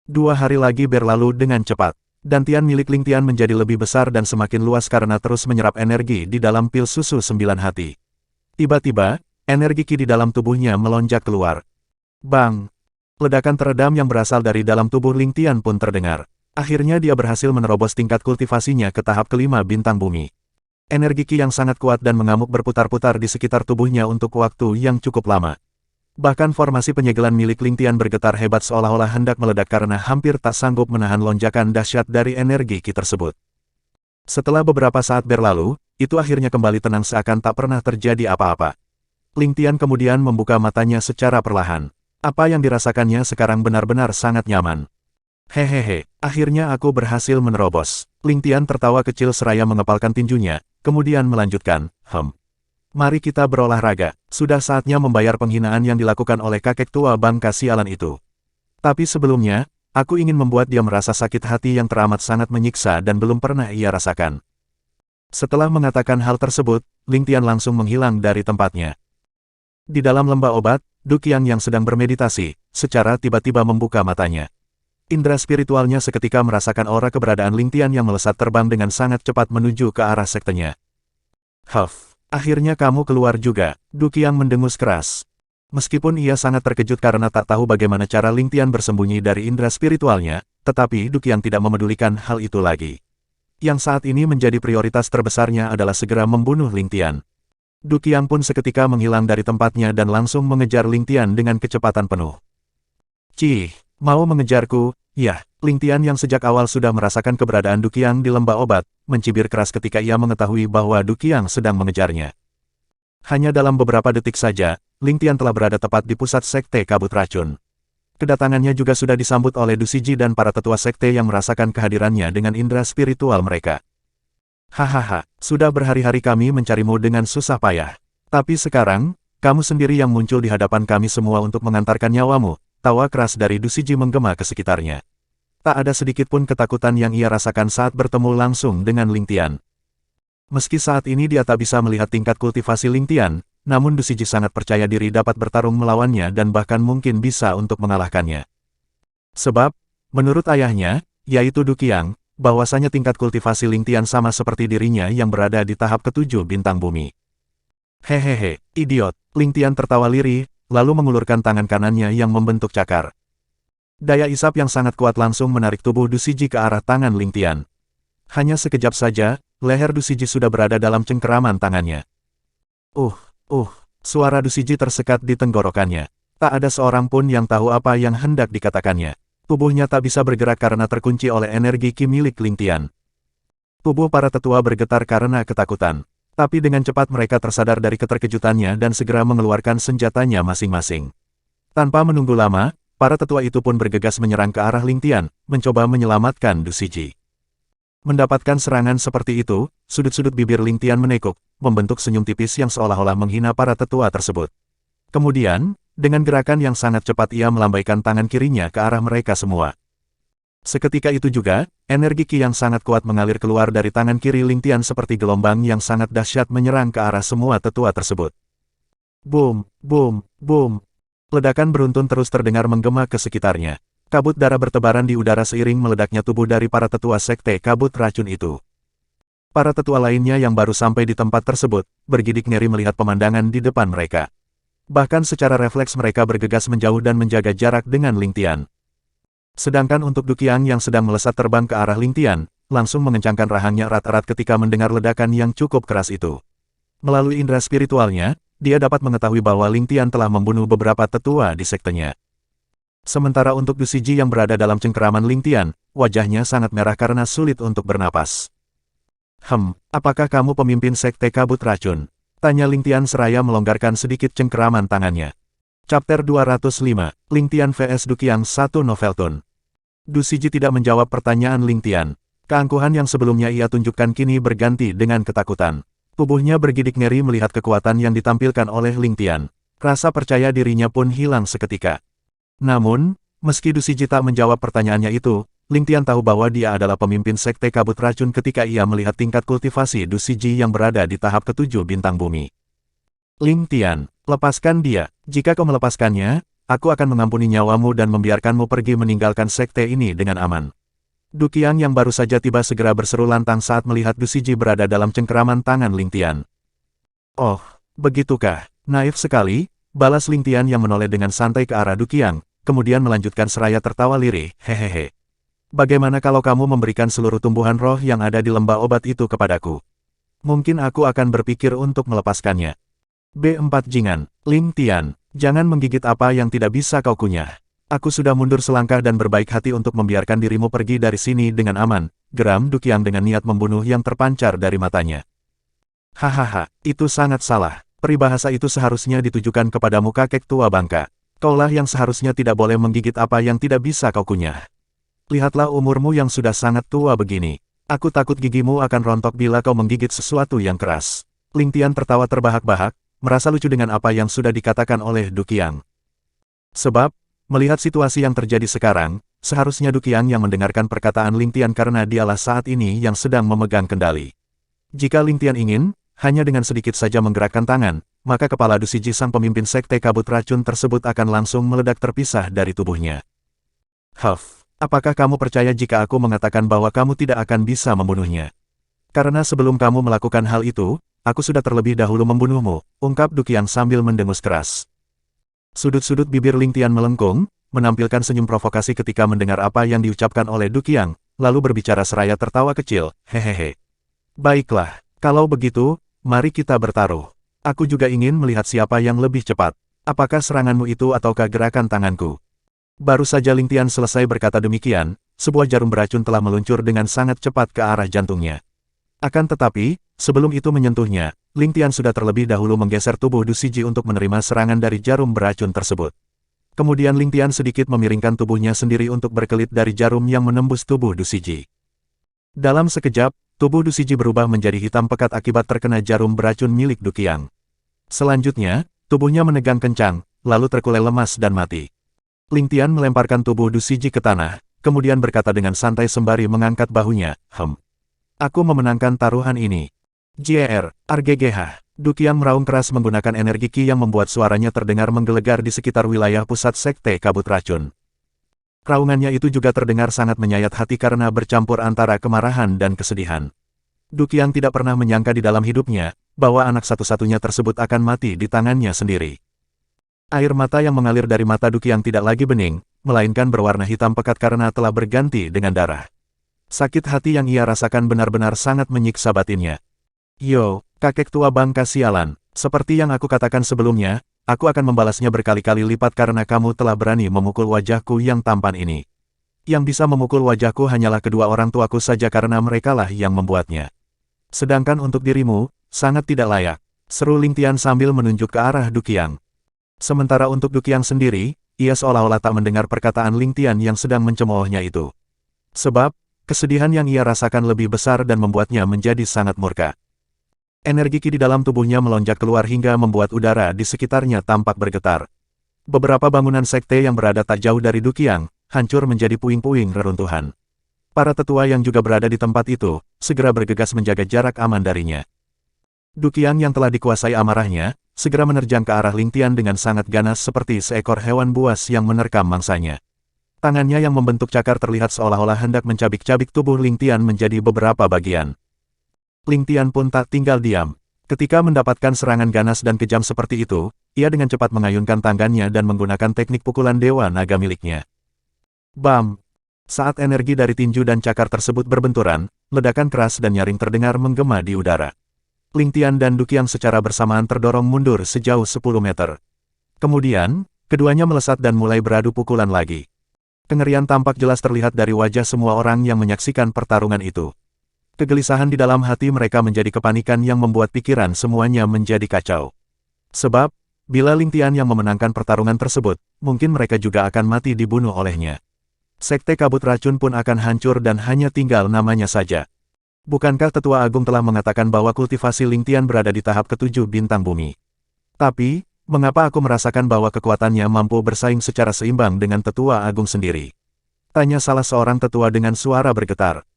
2 hari lagi berlalu dengan cepat. Dantian milik Ling Tian menjadi lebih besar dan semakin luas karena terus menyerap energi di dalam pil susu 9 hati. Tiba-tiba, energi Qi di dalam tubuhnya melonjak keluar. Bang! Ledakan teredam yang berasal dari dalam tubuh Ling Tian pun terdengar. Akhirnya dia berhasil menerobos tingkat kultivasinya ke tahap kelima bintang bumi. Energi Qi yang sangat kuat dan mengamuk berputar-putar di sekitar tubuhnya untuk waktu yang cukup lama. Bahkan formasi penyegelan milik Ling Tian bergetar hebat seolah-olah hendak meledak karena hampir tak sanggup menahan lonjakan dahsyat dari energi Qi tersebut. Setelah beberapa saat berlalu, itu akhirnya kembali tenang seakan tak pernah terjadi apa-apa. Ling Tian kemudian membuka matanya secara perlahan. Apa yang dirasakannya sekarang benar-benar sangat nyaman. Hehehe, akhirnya aku berhasil menerobos. Ling Tian tertawa kecil seraya mengepalkan tinjunya, kemudian melanjutkan, Mari kita berolahraga, sudah saatnya membayar penghinaan yang dilakukan oleh kakek tua bangka sialan itu. Tapi sebelumnya, aku ingin membuat dia merasa sakit hati yang teramat sangat menyiksa dan belum pernah ia rasakan. Setelah mengatakan hal tersebut, Ling Tian langsung menghilang dari tempatnya. Di dalam lembah obat, Du Qiang yang sedang bermeditasi, secara tiba-tiba membuka matanya. Indra spiritualnya seketika merasakan aura keberadaan Ling Tian yang melesat terbang dengan sangat cepat menuju ke arah sektenya. Akhirnya kamu keluar juga, Du Qiang mendengus keras. Meskipun ia sangat terkejut karena tak tahu bagaimana cara Ling Tian bersembunyi dari indra spiritualnya, tetapi Du Qiang tidak memedulikan hal itu lagi. Yang saat ini menjadi prioritas terbesarnya adalah segera membunuh Ling Tian. Du Qiang pun seketika menghilang dari tempatnya dan langsung mengejar Ling Tian dengan kecepatan penuh. Mau mengejarku? Ya, Ling Tian yang sejak awal sudah merasakan keberadaan Du Qiang di lembah obat, mencibir keras ketika ia mengetahui bahwa Du Qiang sedang mengejarnya. Hanya dalam beberapa detik saja, Ling Tian telah berada tepat di pusat sekte kabut racun. Kedatangannya juga sudah disambut oleh Du Siji dan para tetua sekte yang merasakan kehadirannya dengan indera spiritual mereka. Hahaha, sudah berhari-hari kami mencarimu dengan susah payah. Tapi sekarang, kamu sendiri yang muncul di hadapan kami semua untuk mengantarkan nyawamu. Tawa keras dari Du Siji menggema ke sekitarnya. Tak ada sedikit pun ketakutan yang ia rasakan saat bertemu langsung dengan Ling Tian. Meski saat ini dia tak bisa melihat tingkat kultivasi Ling Tian, namun Du Siji sangat percaya diri dapat bertarung melawannya dan bahkan mungkin bisa untuk mengalahkannya. Sebab, menurut ayahnya, yaitu Du Qiang, bahwasanya tingkat kultivasi Ling Tian sama seperti dirinya yang berada di tahap ke-7 bintang bumi. Hehehe, idiot, Ling Tian tertawa lirih, lalu mengulurkan tangan kanannya yang membentuk cakar. Daya isap yang sangat kuat langsung menarik tubuh Du Siji ke arah tangan Ling Tian. Hanya sekejap saja, leher Du Siji sudah berada dalam cengkeraman tangannya. Suara Du Siji tersekat di tenggorokannya. Tak ada seorang pun yang tahu apa yang hendak dikatakannya. Tubuhnya tak bisa bergerak karena terkunci oleh energi Qi milik Ling Tian. Tubuh para tetua bergetar karena ketakutan. Tapi dengan cepat mereka tersadar dari keterkejutannya dan segera mengeluarkan senjatanya masing-masing. Tanpa menunggu lama, para tetua itu pun bergegas menyerang ke arah Ling Tian, mencoba menyelamatkan Du Siji. Mendapatkan serangan seperti itu, sudut-sudut bibir Ling Tian menekuk, membentuk senyum tipis yang seolah-olah menghina para tetua tersebut. Kemudian, dengan gerakan yang sangat cepat ia melambaikan tangan kirinya ke arah mereka semua. Seketika itu juga, energi Qi yang sangat kuat mengalir keluar dari tangan kiri Ling Tian seperti gelombang yang sangat dahsyat menyerang ke arah semua tetua tersebut. Boom, boom, boom. Ledakan beruntun terus terdengar menggema ke sekitarnya. Kabut darah bertebaran di udara seiring meledaknya tubuh dari para tetua sekte kabut racun itu. Para tetua lainnya yang baru sampai di tempat tersebut, bergidik ngeri melihat pemandangan di depan mereka. Bahkan secara refleks mereka bergegas menjauh dan menjaga jarak dengan Ling Tian. Sedangkan untuk Du Qiang yang sedang melesat terbang ke arah Ling Tian, langsung mengencangkan rahangnya erat-erat ketika mendengar ledakan yang cukup keras itu. Melalui indera spiritualnya, dia dapat mengetahui bahwa Ling Tian telah membunuh beberapa tetua di sektenya. Sementara untuk Du Siji yang berada dalam cengkeraman Ling Tian, wajahnya sangat merah karena sulit untuk bernapas. Apakah kamu pemimpin sekte kabut racun? Tanya Ling Tian seraya melonggarkan sedikit cengkeraman tangannya. Chapter 205, Ling Tian vs Du Qiang 1 Noveltoon. Du Siji tidak menjawab pertanyaan Ling Tian. Keangkuhan yang sebelumnya ia tunjukkan kini berganti dengan ketakutan. Tubuhnya bergidik ngeri melihat kekuatan yang ditampilkan oleh Ling Tian. Rasa percaya dirinya pun hilang seketika. Namun, meski Du Siji tak menjawab pertanyaannya itu, Ling Tian tahu bahwa dia adalah pemimpin sekte kabut racun ketika ia melihat tingkat kultivasi Du Siji yang berada di tahap ke-7 bintang bumi. Ling Tian, lepaskan dia. Jika kau melepaskannya, aku akan mengampuni nyawamu dan membiarkanmu pergi meninggalkan sekte ini dengan aman. Du Qiang yang baru saja tiba segera berseru lantang saat melihat Du Siji berada dalam cengkeraman tangan Ling Tian. Oh, begitukah? Naif sekali, balas Ling Tian yang menoleh dengan santai ke arah Du Qiang, kemudian melanjutkan seraya tertawa lirih, hehehe. Bagaimana kalau kamu memberikan seluruh tumbuhan roh yang ada di lembah obat itu kepadaku? Mungkin aku akan berpikir untuk melepaskannya. B4 Jingan, Ling Tian, jangan menggigit apa yang tidak bisa kau kunyah. Aku sudah mundur selangkah dan berbaik hati untuk membiarkan dirimu pergi dari sini dengan aman, geram Du Qiang dengan niat membunuh yang terpancar dari matanya. Hahaha, itu sangat salah. Peribahasa itu seharusnya ditujukan kepadamu kakek tua bangka. Kaulah yang seharusnya tidak boleh menggigit apa yang tidak bisa kau kunyah. Lihatlah umurmu yang sudah sangat tua begini. Aku takut gigimu akan rontok bila kau menggigit sesuatu yang keras. Ling Tian tertawa terbahak-bahak, merasa lucu dengan apa yang sudah dikatakan oleh Du Qiang. Sebab, melihat situasi yang terjadi sekarang, seharusnya Du Qiang yang mendengarkan perkataan Ling Tian karena dialah saat ini yang sedang memegang kendali. Jika Ling Tian ingin, hanya dengan sedikit saja menggerakkan tangan, maka kepala Du Siji sang pemimpin sekte kabut racun tersebut akan langsung meledak terpisah dari tubuhnya. Apakah kamu percaya jika aku mengatakan bahwa kamu tidak akan bisa membunuhnya? Karena sebelum kamu melakukan hal itu, aku sudah terlebih dahulu membunuhmu, ungkap Du Qiang sambil mendengus keras. Sudut-sudut bibir Ling Tian melengkung, menampilkan senyum provokasi ketika mendengar apa yang diucapkan oleh Du Qiang, lalu berbicara seraya tertawa kecil, hehehe. Baiklah, kalau begitu, mari kita bertaruh. Aku juga ingin melihat siapa yang lebih cepat. Apakah seranganmu itu ataukah gerakan tanganku? Baru saja Ling Tian selesai berkata demikian, sebuah jarum beracun telah meluncur dengan sangat cepat ke arah jantungnya. Akan tetapi, sebelum itu menyentuhnya, Ling Tian sudah terlebih dahulu menggeser tubuh Du Siji untuk menerima serangan dari jarum beracun tersebut. Kemudian Ling Tian sedikit memiringkan tubuhnya sendiri untuk berkelit dari jarum yang menembus tubuh Du Siji. Dalam sekejap, tubuh Du Siji berubah menjadi hitam pekat akibat terkena jarum beracun milik Du Qiang. Selanjutnya, tubuhnya menegang kencang, lalu terkulai lemas dan mati. Ling Tian melemparkan tubuh Du Siji ke tanah, kemudian berkata dengan santai sembari mengangkat bahunya, Aku memenangkan taruhan ini. RGGH. Du Qiang meraung keras menggunakan energi Qi yang membuat suaranya terdengar menggelegar di sekitar wilayah pusat sekte kabut racun. Raungannya itu juga terdengar sangat menyayat hati karena bercampur antara kemarahan dan kesedihan. Du Qiang tidak pernah menyangka di dalam hidupnya, bahwa anak satu-satunya tersebut akan mati di tangannya sendiri. Air mata yang mengalir dari mata Du Qiang tidak lagi bening, melainkan berwarna hitam pekat karena telah berganti dengan darah. Sakit hati yang ia rasakan benar-benar sangat menyiksa batinnya. Yo, kakek tua bangka sialan, seperti yang aku katakan sebelumnya, aku akan membalasnya berkali-kali lipat karena kamu telah berani memukul wajahku yang tampan ini. Yang bisa memukul wajahku hanyalah kedua orang tuaku saja karena merekalah yang membuatnya. Sedangkan untuk dirimu, sangat tidak layak, seru Ling Tian sambil menunjuk ke arah Du Qiang. Sementara untuk Du Qiang sendiri, ia seolah-olah tak mendengar perkataan Ling Tian yang sedang mencemoohnya itu. Sebab, kesedihan yang ia rasakan lebih besar dan membuatnya menjadi sangat murka. Energi Qi di dalam tubuhnya melonjak keluar hingga membuat udara di sekitarnya tampak bergetar. Beberapa bangunan sekte yang berada tak jauh dari Du Qiang, hancur menjadi puing-puing reruntuhan. Para tetua yang juga berada di tempat itu, segera bergegas menjaga jarak aman darinya. Du Qiang yang telah dikuasai amarahnya, segera menerjang ke arah Ling Tian dengan sangat ganas seperti seekor hewan buas yang menerkam mangsanya. Tangannya yang membentuk cakar terlihat seolah-olah hendak mencabik-cabik tubuh Ling Tian menjadi beberapa bagian. Ling Tian pun tak tinggal diam. Ketika mendapatkan serangan ganas dan kejam seperti itu, ia dengan cepat mengayunkan tangannya dan menggunakan teknik pukulan Dewa Naga miliknya. Bam! Saat energi dari tinju dan cakar tersebut berbenturan, ledakan keras dan nyaring terdengar menggema di udara. Ling Tian dan Du Qiang secara bersamaan terdorong mundur sejauh 10 meter. Kemudian, keduanya melesat dan mulai beradu pukulan lagi. Kengerian tampak jelas terlihat dari wajah semua orang yang menyaksikan pertarungan itu. Kegelisahan di dalam hati mereka menjadi kepanikan yang membuat pikiran semuanya menjadi kacau. Sebab, bila Ling Tian yang memenangkan pertarungan tersebut, mungkin mereka juga akan mati dibunuh olehnya. Sekte Kabut Racun pun akan hancur dan hanya tinggal namanya saja. Bukankah Tetua Agung telah mengatakan bahwa kultivasi Ling Tian berada di tahap ke-7 bintang bumi? Tapi, mengapa aku merasakan bahwa kekuatannya mampu bersaing secara seimbang dengan Tetua Agung sendiri? Tanya salah seorang tetua dengan suara bergetar.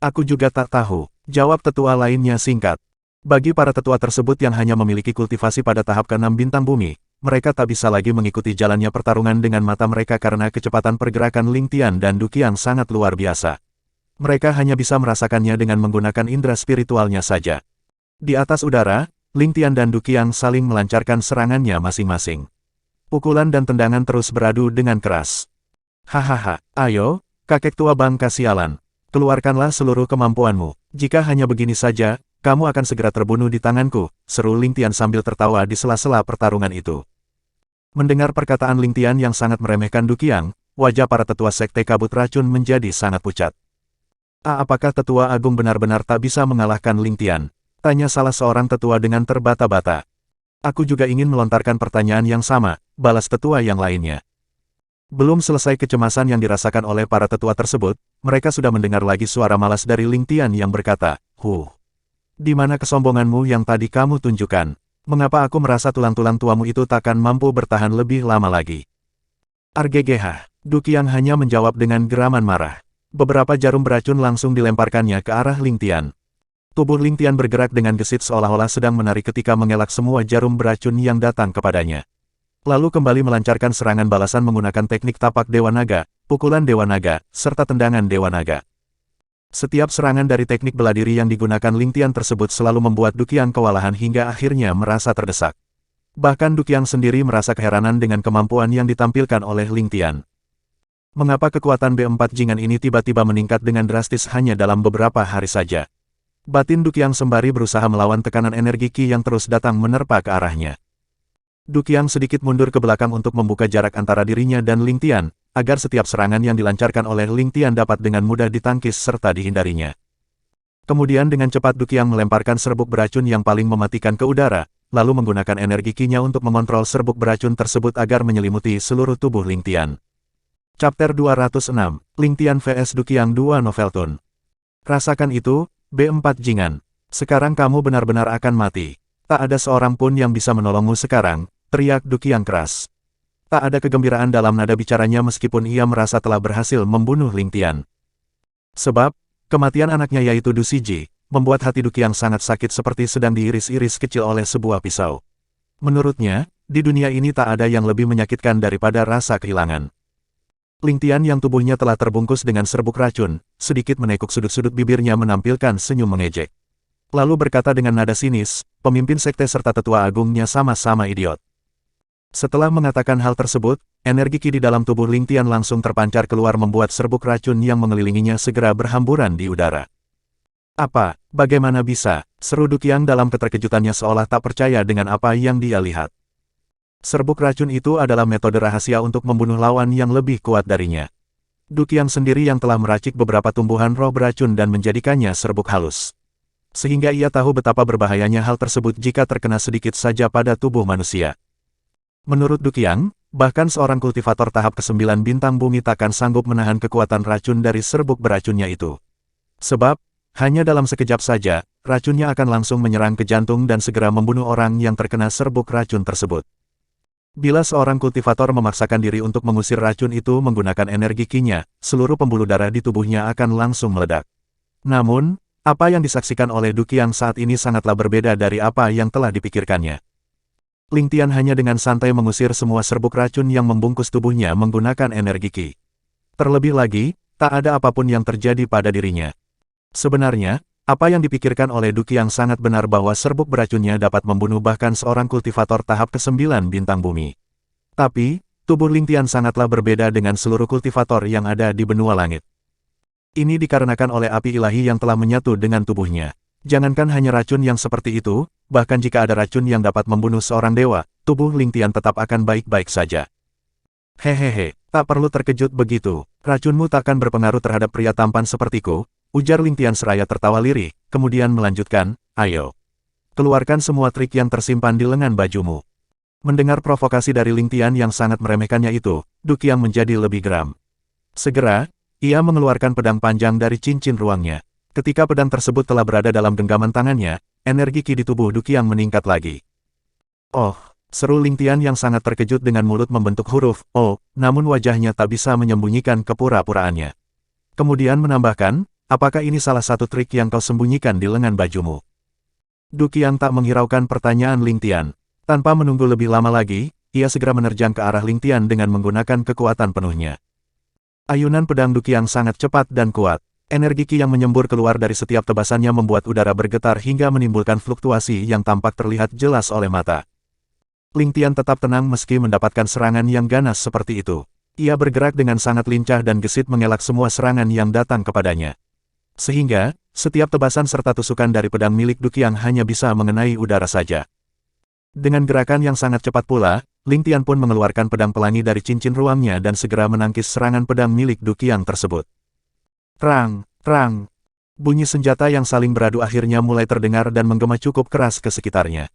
Aku juga tak tahu, jawab tetua lainnya singkat. Bagi para tetua tersebut yang hanya memiliki kultivasi pada tahap ke-6 bintang bumi, mereka tak bisa lagi mengikuti jalannya pertarungan dengan mata mereka karena kecepatan pergerakan Ling Tian dan Du Qiang sangat luar biasa. Mereka hanya bisa merasakannya dengan menggunakan indera spiritualnya saja. Di atas udara, Ling Tian dan Du Qiang saling melancarkan serangannya masing-masing. Pukulan dan tendangan terus beradu dengan keras. Hahaha, ayo, kakek tua bangka sialan. Keluarkanlah seluruh kemampuanmu. Jika hanya begini saja, kamu akan segera terbunuh di tanganku, seru Ling Tian sambil tertawa di sela-sela pertarungan itu. Mendengar perkataan Ling Tian yang sangat meremehkan Du Qiang, wajah para tetua Sekte Kabut Racun menjadi sangat pucat. Apakah Tetua Agung benar-benar tak bisa mengalahkan Ling Tian? Tanya salah seorang tetua dengan terbata-bata. Aku juga ingin melontarkan pertanyaan yang sama, balas tetua yang lainnya. Belum selesai kecemasan yang dirasakan oleh para tetua tersebut, mereka sudah mendengar lagi suara malas dari Ling Tian yang berkata, Di mana kesombonganmu yang tadi kamu tunjukkan? Mengapa aku merasa tulang-tulang tuamu itu takkan mampu bertahan lebih lama lagi? Arggh, Du Qiang hanya menjawab dengan geraman marah. Beberapa jarum beracun langsung dilemparkannya ke arah Ling Tian. Tubuh Ling Tian bergerak dengan gesit seolah-olah sedang menari ketika mengelak semua jarum beracun yang datang kepadanya. Lalu kembali melancarkan serangan balasan menggunakan teknik tapak Dewa Naga, pukulan Dewa Naga, serta tendangan Dewa Naga. Setiap serangan dari teknik bela diri yang digunakan Ling Tian tersebut selalu membuat Du Qiang kewalahan hingga akhirnya merasa terdesak. Bahkan Du Qiang sendiri merasa keheranan dengan kemampuan yang ditampilkan oleh Ling Tian. Mengapa kekuatan B4 Jingan ini tiba-tiba meningkat dengan drastis hanya dalam beberapa hari saja? Batin Du Qiang sembari berusaha melawan tekanan energi Qi yang terus datang menerpa ke arahnya. Du Qiang sedikit mundur ke belakang untuk membuka jarak antara dirinya dan Ling Tian, agar setiap serangan yang dilancarkan oleh Ling Tian dapat dengan mudah ditangkis serta dihindarinya. Kemudian dengan cepat Du Qiang melemparkan serbuk beracun yang paling mematikan ke udara, lalu menggunakan energi Qi-nya untuk mengontrol serbuk beracun tersebut agar menyelimuti seluruh tubuh Ling Tian. Chapter 206, Ling Tian vs Du Qiang 2 Noveltoon. Rasakan itu, B4 Jingan. Sekarang kamu benar-benar akan mati. Tak ada seorang pun yang bisa menolongmu sekarang, teriak Du Qiang keras. Tak ada kegembiraan dalam nada bicaranya meskipun ia merasa telah berhasil membunuh Ling Tian. Sebab, kematian anaknya yaitu Du Siji, membuat hati Du Qiang sangat sakit seperti sedang diiris-iris kecil oleh sebuah pisau. Menurutnya, di dunia ini tak ada yang lebih menyakitkan daripada rasa kehilangan. Ling Tian yang tubuhnya telah terbungkus dengan serbuk racun, sedikit menekuk sudut-sudut bibirnya menampilkan senyum mengejek. Lalu berkata dengan nada sinis, pemimpin sekte serta tetua agungnya sama-sama idiot. Setelah mengatakan hal tersebut, energi Qi di dalam tubuh Ling Tian langsung terpancar keluar membuat serbuk racun yang mengelilinginya segera berhamburan di udara. Apa, bagaimana bisa, seru Du Qiang dalam keterkejutannya seolah tak percaya dengan apa yang dia lihat. Serbuk racun itu adalah metode rahasia untuk membunuh lawan yang lebih kuat darinya. Du Qiang sendiri yang telah meracik beberapa tumbuhan roh beracun dan menjadikannya serbuk halus. Sehingga ia tahu betapa berbahayanya hal tersebut jika terkena sedikit saja pada tubuh manusia. Menurut Du Qiang, bahkan seorang kultivator tahap ke-9 bintang bumi takkan sanggup menahan kekuatan racun dari serbuk beracunnya itu. Sebab, hanya dalam sekejap saja, racunnya akan langsung menyerang ke jantung dan segera membunuh orang yang terkena serbuk racun tersebut. Bila seorang kultivator memaksakan diri untuk mengusir racun itu menggunakan energi Qi-nya, seluruh pembuluh darah di tubuhnya akan langsung meledak. Namun, apa yang disaksikan oleh Du Qiang saat ini sangatlah berbeda dari apa yang telah dipikirkannya. Ling Tian hanya dengan santai mengusir semua serbuk racun yang membungkus tubuhnya menggunakan energi Qi. Terlebih lagi, tak ada apapun yang terjadi pada dirinya. Sebenarnya, Apa yang dipikirkan oleh Du Qiang sangat benar bahwa serbuk beracunnya dapat membunuh bahkan seorang kultivator tahap ke-9 bintang bumi. Tapi, tubuh Ling Tian sangatlah berbeda dengan seluruh kultivator yang ada di benua langit. Ini dikarenakan oleh api ilahi yang telah menyatu dengan tubuhnya. Jangankan hanya racun yang seperti itu, bahkan jika ada racun yang dapat membunuh seorang dewa, tubuh Ling Tian tetap akan baik-baik saja. Hehehe, tak perlu terkejut begitu. Racunmu takkan berpengaruh terhadap pria tampan sepertiku, ujar Ling Tian seraya tertawa lirih, kemudian melanjutkan, ayo. Keluarkan semua trik yang tersimpan di lengan bajumu. Mendengar provokasi dari Ling Tian yang sangat meremehkannya itu, Du Qiang menjadi lebih geram. Segera, ia mengeluarkan pedang panjang dari cincin ruangnya. Ketika pedang tersebut telah berada dalam genggaman tangannya, energi ki di tubuh Du Qiang meningkat lagi. Oh, seru Ling Tian yang sangat terkejut dengan mulut membentuk huruf O, namun wajahnya tak bisa menyembunyikan kepura-puraannya. Kemudian menambahkan, apakah ini salah satu trik yang kau sembunyikan di lengan bajumu? Du Qiang tak menghiraukan pertanyaan Ling Tian. Tanpa menunggu lebih lama lagi, ia segera menerjang ke arah Ling Tian dengan menggunakan kekuatan penuhnya. Ayunan pedang Du Qiang sangat cepat dan kuat. Energi ki yang menyembur keluar dari setiap tebasannya membuat udara bergetar hingga menimbulkan fluktuasi yang tampak terlihat jelas oleh mata. Ling Tian tetap tenang meski mendapatkan serangan yang ganas seperti itu. Ia bergerak dengan sangat lincah dan gesit mengelak semua serangan yang datang kepadanya. Sehingga, setiap tebasan serta tusukan dari pedang milik Du Qiang hanya bisa mengenai udara saja. Dengan gerakan yang sangat cepat pula, Ling Tian pun mengeluarkan pedang pelangi dari cincin ruangnya dan segera menangkis serangan pedang milik Du Qiang tersebut. Terang, terang. Bunyi senjata yang saling beradu akhirnya mulai terdengar dan menggema cukup keras ke sekitarnya.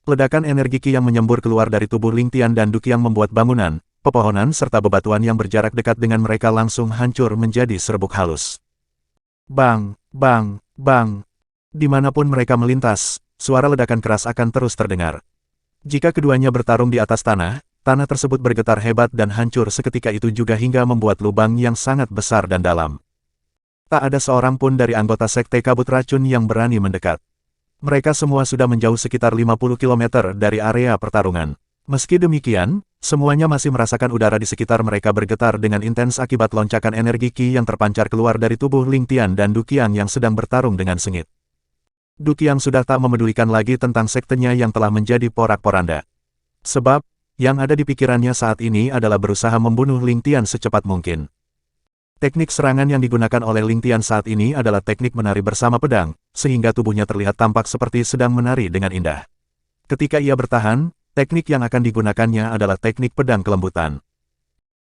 Ledakan energi ki yang menyembur keluar dari tubuh Ling Tian dan Du Qiang membuat bangunan, pepohonan serta bebatuan yang berjarak dekat dengan mereka langsung hancur menjadi serbuk halus. Bang, bang, bang. Dimanapun mereka melintas, suara ledakan keras akan terus terdengar. Jika keduanya bertarung di atas tanah, tanah tersebut bergetar hebat dan hancur seketika itu juga hingga membuat lubang yang sangat besar dan dalam. Tak ada seorang pun dari anggota Sekte Kabut Racun yang berani mendekat. Mereka semua sudah menjauh sekitar 50 km dari area pertarungan. Meski demikian, semuanya masih merasakan udara di sekitar mereka bergetar dengan intens akibat loncakan energi ki yang terpancar keluar dari tubuh Ling Tian dan Du Qiang yang sedang bertarung dengan sengit. Du Qiang sudah tak memedulikan lagi tentang sektenya yang telah menjadi porak-poranda. Sebab, yang ada di pikirannya saat ini adalah berusaha membunuh Ling Tian secepat mungkin. Teknik serangan yang digunakan oleh Ling Tian saat ini adalah teknik menari bersama pedang, sehingga tubuhnya terlihat tampak seperti sedang menari dengan indah. Ketika ia bertahan, teknik yang akan digunakannya adalah teknik pedang kelembutan.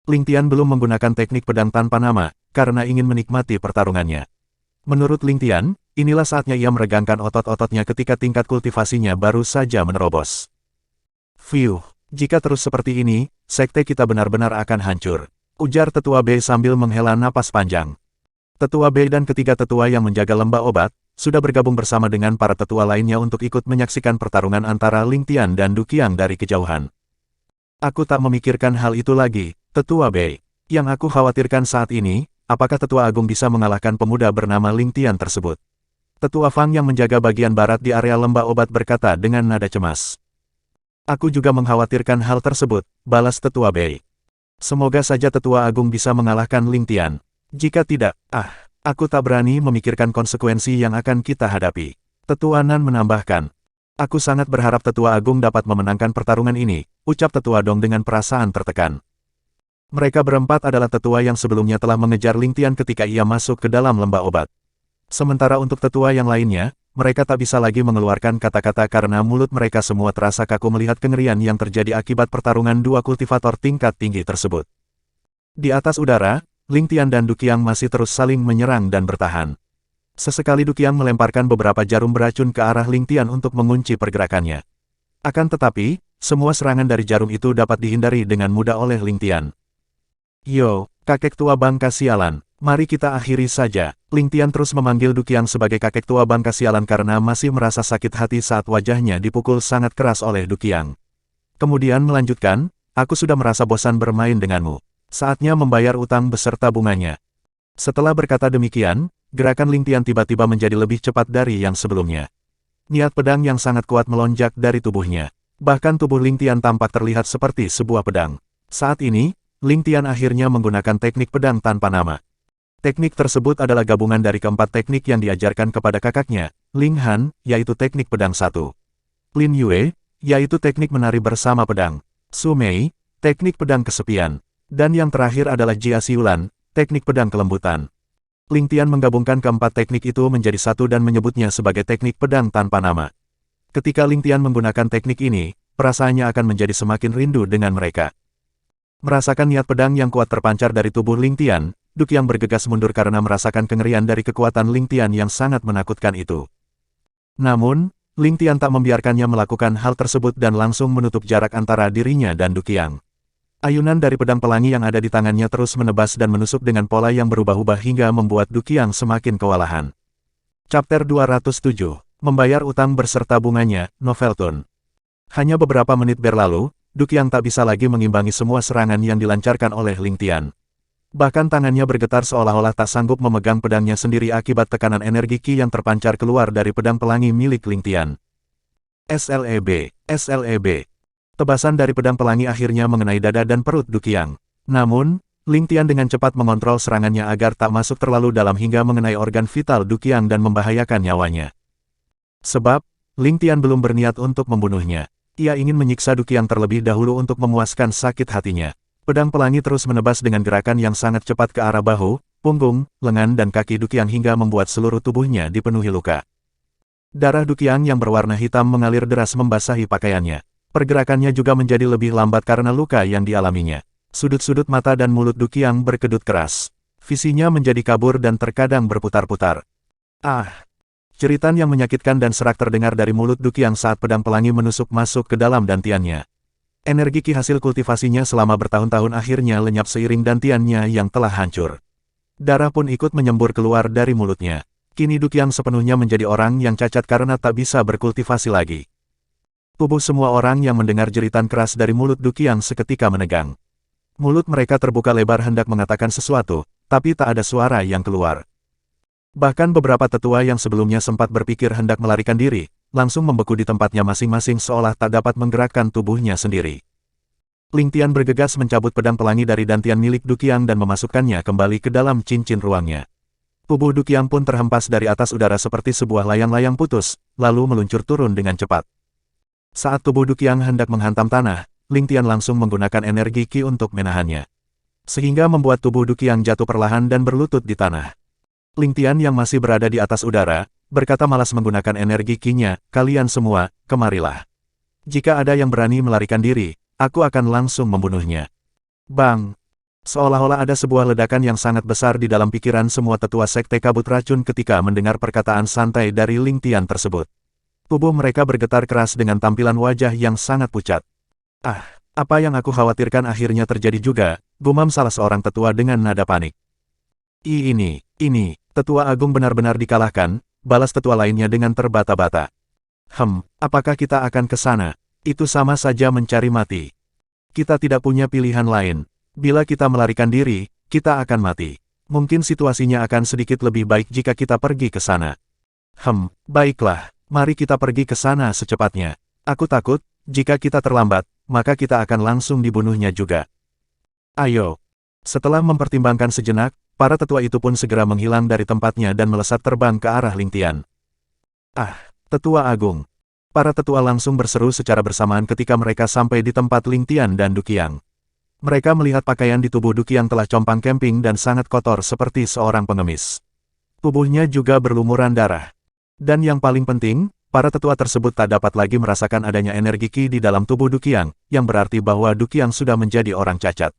Ling Tian belum menggunakan teknik pedang tanpa nama, karena ingin menikmati pertarungannya. Menurut Ling Tian, inilah saatnya ia meregangkan otot-ototnya ketika tingkat kultivasinya baru saja menerobos. Fiuh, jika terus seperti ini, sekte kita benar-benar akan hancur, ujar Tetua Bei sambil menghela napas panjang. Tetua Bei dan ketiga tetua yang menjaga lembah obat, sudah bergabung bersama dengan para tetua lainnya untuk ikut menyaksikan pertarungan antara Ling Tian dan Du Qiang dari kejauhan. Aku tak memikirkan hal itu lagi, Tetua Bei. Yang aku khawatirkan saat ini, apakah Tetua Agung bisa mengalahkan pemuda bernama Ling Tian tersebut? Tetua Fang yang menjaga bagian barat di area lembah obat berkata dengan nada cemas. Aku juga mengkhawatirkan hal tersebut, balas Tetua Bei. Semoga saja Tetua Agung bisa mengalahkan Ling Tian. Jika tidak, aku tak berani memikirkan konsekuensi yang akan kita hadapi. Tetua Nan menambahkan. Aku sangat berharap Tetua Agung dapat memenangkan pertarungan ini, ucap Tetua Dong dengan perasaan tertekan. Mereka berempat adalah tetua yang sebelumnya telah mengejar Ling Tian ketika ia masuk ke dalam lembah obat. Sementara untuk tetua yang lainnya, mereka tak bisa lagi mengeluarkan kata-kata karena mulut mereka semua terasa kaku melihat kengerian yang terjadi akibat pertarungan dua kultivator tingkat tinggi tersebut. Di atas udara, Ling Tian dan Du Qiang masih terus saling menyerang dan bertahan. Sesekali Du Qiang melemparkan beberapa jarum beracun ke arah Ling Tian untuk mengunci pergerakannya. Akan tetapi, semua serangan dari jarum itu dapat dihindari dengan mudah oleh Ling Tian. Yo, kakek tua bangka sialan. Mari kita akhiri saja. Ling Tian terus memanggil Du Qiang sebagai kakek tua bangka sialan karena masih merasa sakit hati saat wajahnya dipukul sangat keras oleh Du Qiang. Kemudian melanjutkan, aku sudah merasa bosan bermain denganmu. Saatnya membayar utang beserta bunganya. Setelah berkata demikian, gerakan Ling Tian tiba-tiba menjadi lebih cepat dari yang sebelumnya. Niat pedang yang sangat kuat melonjak dari tubuhnya. Bahkan tubuh Ling Tian tampak terlihat seperti sebuah pedang. Saat ini, Ling Tian akhirnya menggunakan teknik pedang tanpa nama. Teknik tersebut adalah gabungan dari keempat teknik yang diajarkan kepada kakaknya, Ling Han, yaitu teknik pedang 1. Lin Yue, yaitu teknik menari bersama pedang. Su Mei, teknik pedang kesepian. Dan yang terakhir adalah Jia Xiulan, teknik pedang kelembutan. Ling Tian menggabungkan keempat teknik itu menjadi satu dan menyebutnya sebagai teknik pedang tanpa nama. Ketika Ling Tian menggunakan teknik ini, perasaannya akan menjadi semakin rindu dengan mereka. Merasakan niat pedang yang kuat terpancar dari tubuh Ling Tian, Du Qiang bergegas mundur karena merasakan kengerian dari kekuatan Ling Tian yang sangat menakutkan itu. Namun, Ling Tian tak membiarkannya melakukan hal tersebut dan langsung menutup jarak antara dirinya dan Du Qiang. Ayunan dari pedang pelangi yang ada di tangannya terus menebas dan menusuk dengan pola yang berubah-ubah hingga membuat Du Qiang semakin kewalahan. Chapter 207, Membayar Utang Berserta Bunganya, Noveltoon. Hanya beberapa menit berlalu, Du Qiang tak bisa lagi mengimbangi semua serangan yang dilancarkan oleh Ling Tian. Bahkan tangannya bergetar seolah-olah tak sanggup memegang pedangnya sendiri akibat tekanan energi Qi yang terpancar keluar dari pedang pelangi milik Ling Tian. SLEB, SLEB. Tebasan dari pedang pelangi akhirnya mengenai dada dan perut Du Qiang. Namun, Ling Tian dengan cepat mengontrol serangannya agar tak masuk terlalu dalam hingga mengenai organ vital Du Qiang dan membahayakan nyawanya. Sebab, Ling Tian belum berniat untuk membunuhnya. Ia ingin menyiksa Du Qiang terlebih dahulu untuk memuaskan sakit hatinya. Pedang pelangi terus menebas dengan gerakan yang sangat cepat ke arah bahu, punggung, lengan dan kaki Du Qiang hingga membuat seluruh tubuhnya dipenuhi luka. Darah Du Qiang yang berwarna hitam mengalir deras membasahi pakaiannya. Pergerakannya juga menjadi lebih lambat karena luka yang dialaminya. Sudut-sudut mata dan mulut Du Qiang berkedut keras. Visinya menjadi kabur dan terkadang berputar-putar. Ah! Jeritan yang menyakitkan dan serak terdengar dari mulut Du Qiang saat pedang pelangi menusuk masuk ke dalam dantiannya. Energi Qi hasil kultivasinya selama bertahun-tahun akhirnya lenyap seiring dantiannya yang telah hancur. Darah pun ikut menyembur keluar dari mulutnya. Kini Du Qiang sepenuhnya menjadi orang yang cacat karena tak bisa berkultivasi lagi. Tubuh semua orang yang mendengar jeritan keras dari mulut Du Qiang seketika menegang. Mulut mereka terbuka lebar hendak mengatakan sesuatu, tapi tak ada suara yang keluar. Bahkan beberapa tetua yang sebelumnya sempat berpikir hendak melarikan diri, langsung membeku di tempatnya masing-masing seolah tak dapat menggerakkan tubuhnya sendiri. Ling Tian bergegas mencabut pedang pelangi dari dantian milik Du Qiang dan memasukkannya kembali ke dalam cincin ruangnya. Tubuh Du Qiang pun terhempas dari atas udara seperti sebuah layang-layang putus, lalu meluncur turun dengan cepat. Saat tubuh Du Qiang hendak menghantam tanah, Ling Tian langsung menggunakan energi Qi untuk menahannya. Sehingga membuat tubuh Du Qiang jatuh perlahan dan berlutut di tanah. Ling Tian yang masih berada di atas udara, berkata malas menggunakan energi Qi-nya, "Kalian semua, kemarilah. Jika ada yang berani melarikan diri, aku akan langsung membunuhnya." Bang! Seolah-olah ada sebuah ledakan yang sangat besar di dalam pikiran semua tetua sekte kabut racun ketika mendengar perkataan santai dari Ling Tian tersebut. Tubuh mereka bergetar keras dengan tampilan wajah yang sangat pucat. "Ah, apa yang aku khawatirkan akhirnya terjadi juga," gumam salah seorang tetua dengan nada panik. Ini, tetua agung benar-benar dikalahkan," balas tetua lainnya dengan terbata-bata. Apakah kita akan ke sana? Itu sama saja mencari mati. Kita tidak punya pilihan lain. Bila kita melarikan diri, kita akan mati. Mungkin situasinya akan sedikit lebih baik jika kita pergi ke sana. Baiklah, mari kita pergi ke sana secepatnya. Aku takut, jika kita terlambat, maka kita akan langsung dibunuhnya juga. Ayo. Setelah mempertimbangkan sejenak, para tetua itu pun segera menghilang dari tempatnya dan melesat terbang ke arah Ling Tian. "Ah, tetua agung." Para tetua langsung berseru secara bersamaan ketika mereka sampai di tempat Ling Tian dan Du Qiang. Mereka melihat pakaian di tubuh Du Qiang telah compang camping dan sangat kotor seperti seorang pengemis. Tubuhnya juga berlumuran darah. Dan yang paling penting, para tetua tersebut tak dapat lagi merasakan adanya energi Qi di dalam tubuh Du Qiang, yang berarti bahwa Du Qiang sudah menjadi orang cacat.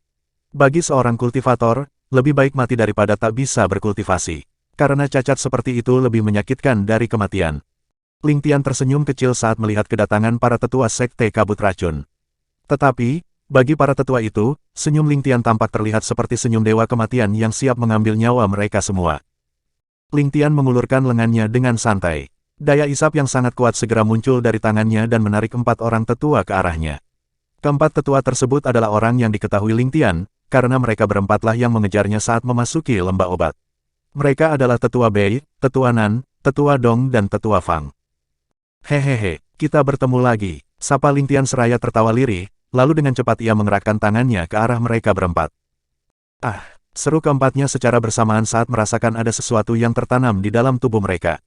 Bagi seorang kultivator, lebih baik mati daripada tak bisa berkultivasi. Karena cacat seperti itu lebih menyakitkan dari kematian. Ling Tian tersenyum kecil saat melihat kedatangan para tetua sekte kabut racun. Tetapi, bagi para tetua itu, senyum Ling Tian tampak terlihat seperti senyum dewa kematian yang siap mengambil nyawa mereka semua. Ling Tian mengulurkan lengannya dengan santai. Daya isap yang sangat kuat segera muncul dari tangannya dan menarik 4 orang tetua ke arahnya. Keempat tetua tersebut adalah orang yang diketahui Ling Tian, karena mereka berempatlah yang mengejarnya saat memasuki lembah obat. Mereka adalah Tetua Bei, Tetua Nan, Tetua Dong dan Tetua Fang. "Hehehe, kita bertemu lagi," sapa Ling Tian seraya tertawa lirih, lalu dengan cepat ia mengerahkan tangannya ke arah mereka berempat. "Ah, Seru keempatnya secara bersamaan saat merasakan ada sesuatu yang tertanam di dalam tubuh mereka.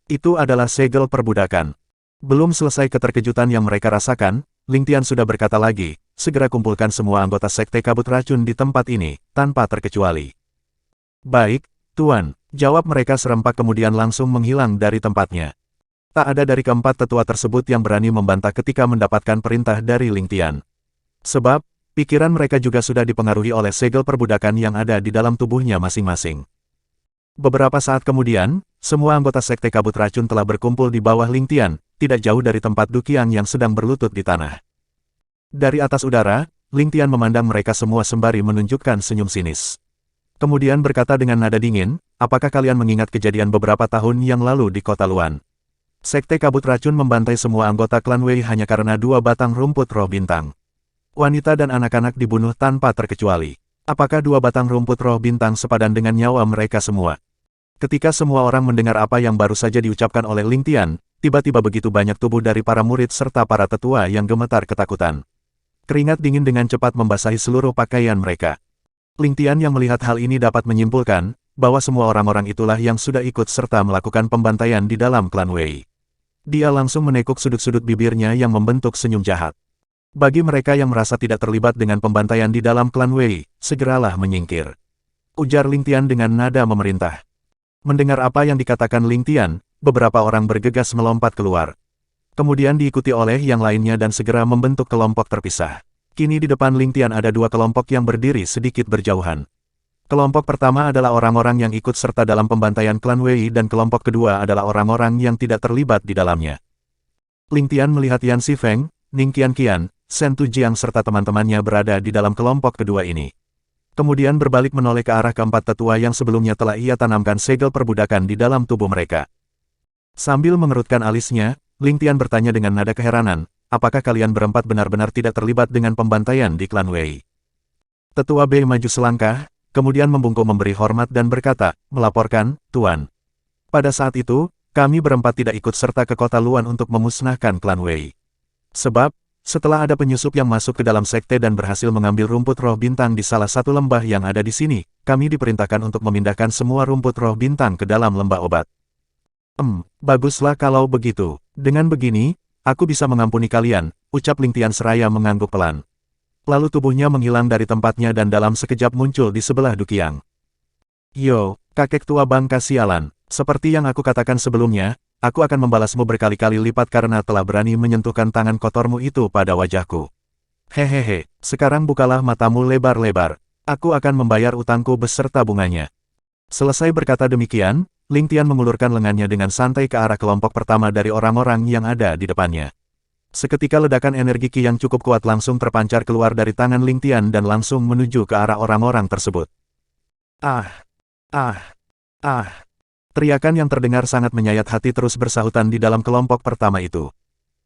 Itu adalah segel perbudakan. Belum selesai keterkejutan yang mereka rasakan, Ling Tian sudah berkata lagi, segera kumpulkan semua anggota Sekte Kabut Racun di tempat ini, tanpa terkecuali. Baik, Tuan, jawab mereka serempak kemudian langsung menghilang dari tempatnya. Tak ada dari keempat tetua tersebut yang berani membantah ketika mendapatkan perintah dari Ling Tian. Sebab, pikiran mereka juga sudah dipengaruhi oleh segel perbudakan yang ada di dalam tubuhnya masing-masing. Beberapa saat kemudian, semua anggota Sekte Kabut Racun telah berkumpul di bawah Ling Tian, tidak jauh dari tempat Du Qiang yang sedang berlutut di tanah. Dari atas udara, Ling Tian memandang mereka semua sembari menunjukkan senyum sinis. Kemudian berkata dengan nada dingin, apakah kalian mengingat kejadian beberapa tahun yang lalu di kota Luan? Sekte Kabut Racun membantai semua anggota klan Wei hanya karena 2 batang rumput roh bintang. Wanita dan anak-anak dibunuh tanpa terkecuali. Apakah 2 batang rumput roh bintang sepadan dengan nyawa mereka semua? Ketika semua orang mendengar apa yang baru saja diucapkan oleh Ling Tian, tiba-tiba begitu banyak tubuh dari para murid serta para tetua yang gemetar ketakutan. Keringat dingin dengan cepat membasahi seluruh pakaian mereka. Ling Tian yang melihat hal ini dapat menyimpulkan, bahwa semua orang-orang itulah yang sudah ikut serta melakukan pembantaian di dalam klan Wei. Dia langsung menekuk sudut-sudut bibirnya yang membentuk senyum jahat. Bagi mereka yang merasa tidak terlibat dengan pembantaian di dalam klan Wei, segeralah menyingkir. Ujar Ling Tian dengan nada memerintah. Mendengar apa yang dikatakan Ling Tian, beberapa orang bergegas melompat keluar. Kemudian diikuti oleh yang lainnya dan segera membentuk kelompok terpisah. Kini di depan Ling Tian ada 2 kelompok yang berdiri sedikit berjauhan. Kelompok pertama adalah orang-orang yang ikut serta dalam pembantaian klan Wei dan kelompok kedua adalah orang-orang yang tidak terlibat di dalamnya. Ling Tian melihat Yan Xifeng, Ning Qian, Shen Tujiang serta teman-temannya berada di dalam kelompok kedua ini. Kemudian berbalik menoleh ke arah keempat tetua yang sebelumnya telah ia tanamkan segel perbudakan di dalam tubuh mereka. Sambil mengerutkan alisnya, Ling Tian bertanya dengan nada keheranan, apakah kalian berempat benar-benar tidak terlibat dengan pembantaian di klan Wei? Tetua B maju selangkah, kemudian membungkuk memberi hormat dan berkata, melaporkan, Tuan. Pada saat itu, kami berempat tidak ikut serta ke kota Luan untuk memusnahkan klan Wei. Sebab, setelah ada penyusup yang masuk ke dalam sekte dan berhasil mengambil rumput roh bintang di salah satu lembah yang ada di sini, kami diperintahkan untuk memindahkan semua rumput roh bintang ke dalam lembah obat. Baguslah kalau begitu. Dengan begini, aku bisa mengampuni kalian, ucap Ling Tian seraya mengangguk pelan. Lalu tubuhnya menghilang dari tempatnya dan dalam sekejap muncul di sebelah Du Qiang. Yo, kakek tua bangka sialan, seperti yang aku katakan sebelumnya, aku akan membalasmu berkali-kali lipat karena telah berani menyentuhkan tangan kotormu itu pada wajahku. Hehehe, sekarang bukalah matamu lebar-lebar, aku akan membayar utangku beserta bunganya. Selesai berkata demikian, Ling Tian mengulurkan lengannya dengan santai ke arah kelompok pertama dari orang-orang yang ada di depannya. Seketika ledakan energi Qi yang cukup kuat langsung terpancar keluar dari tangan Ling Tian dan langsung menuju ke arah orang-orang tersebut. Teriakan yang terdengar sangat menyayat hati terus bersahutan di dalam kelompok pertama itu.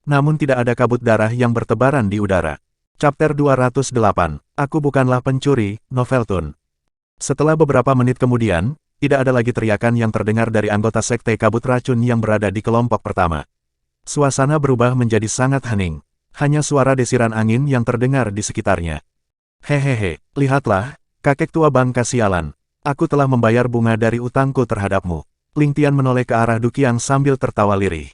Namun tidak ada kabut darah yang bertebaran di udara. Chapter 208, Aku Bukanlah Pencuri, Noveltun. Setelah beberapa menit kemudian, tidak ada lagi teriakan yang terdengar dari anggota Sekte Kabut Racun yang berada di kelompok pertama. Suasana berubah menjadi sangat hening. Hanya suara desiran angin yang terdengar di sekitarnya. Hehehe, lihatlah, kakek tua bangka sialan. Aku telah membayar bunga dari utangku terhadapmu. Ling Tian menoleh ke arah Du Qiang sambil tertawa lirih.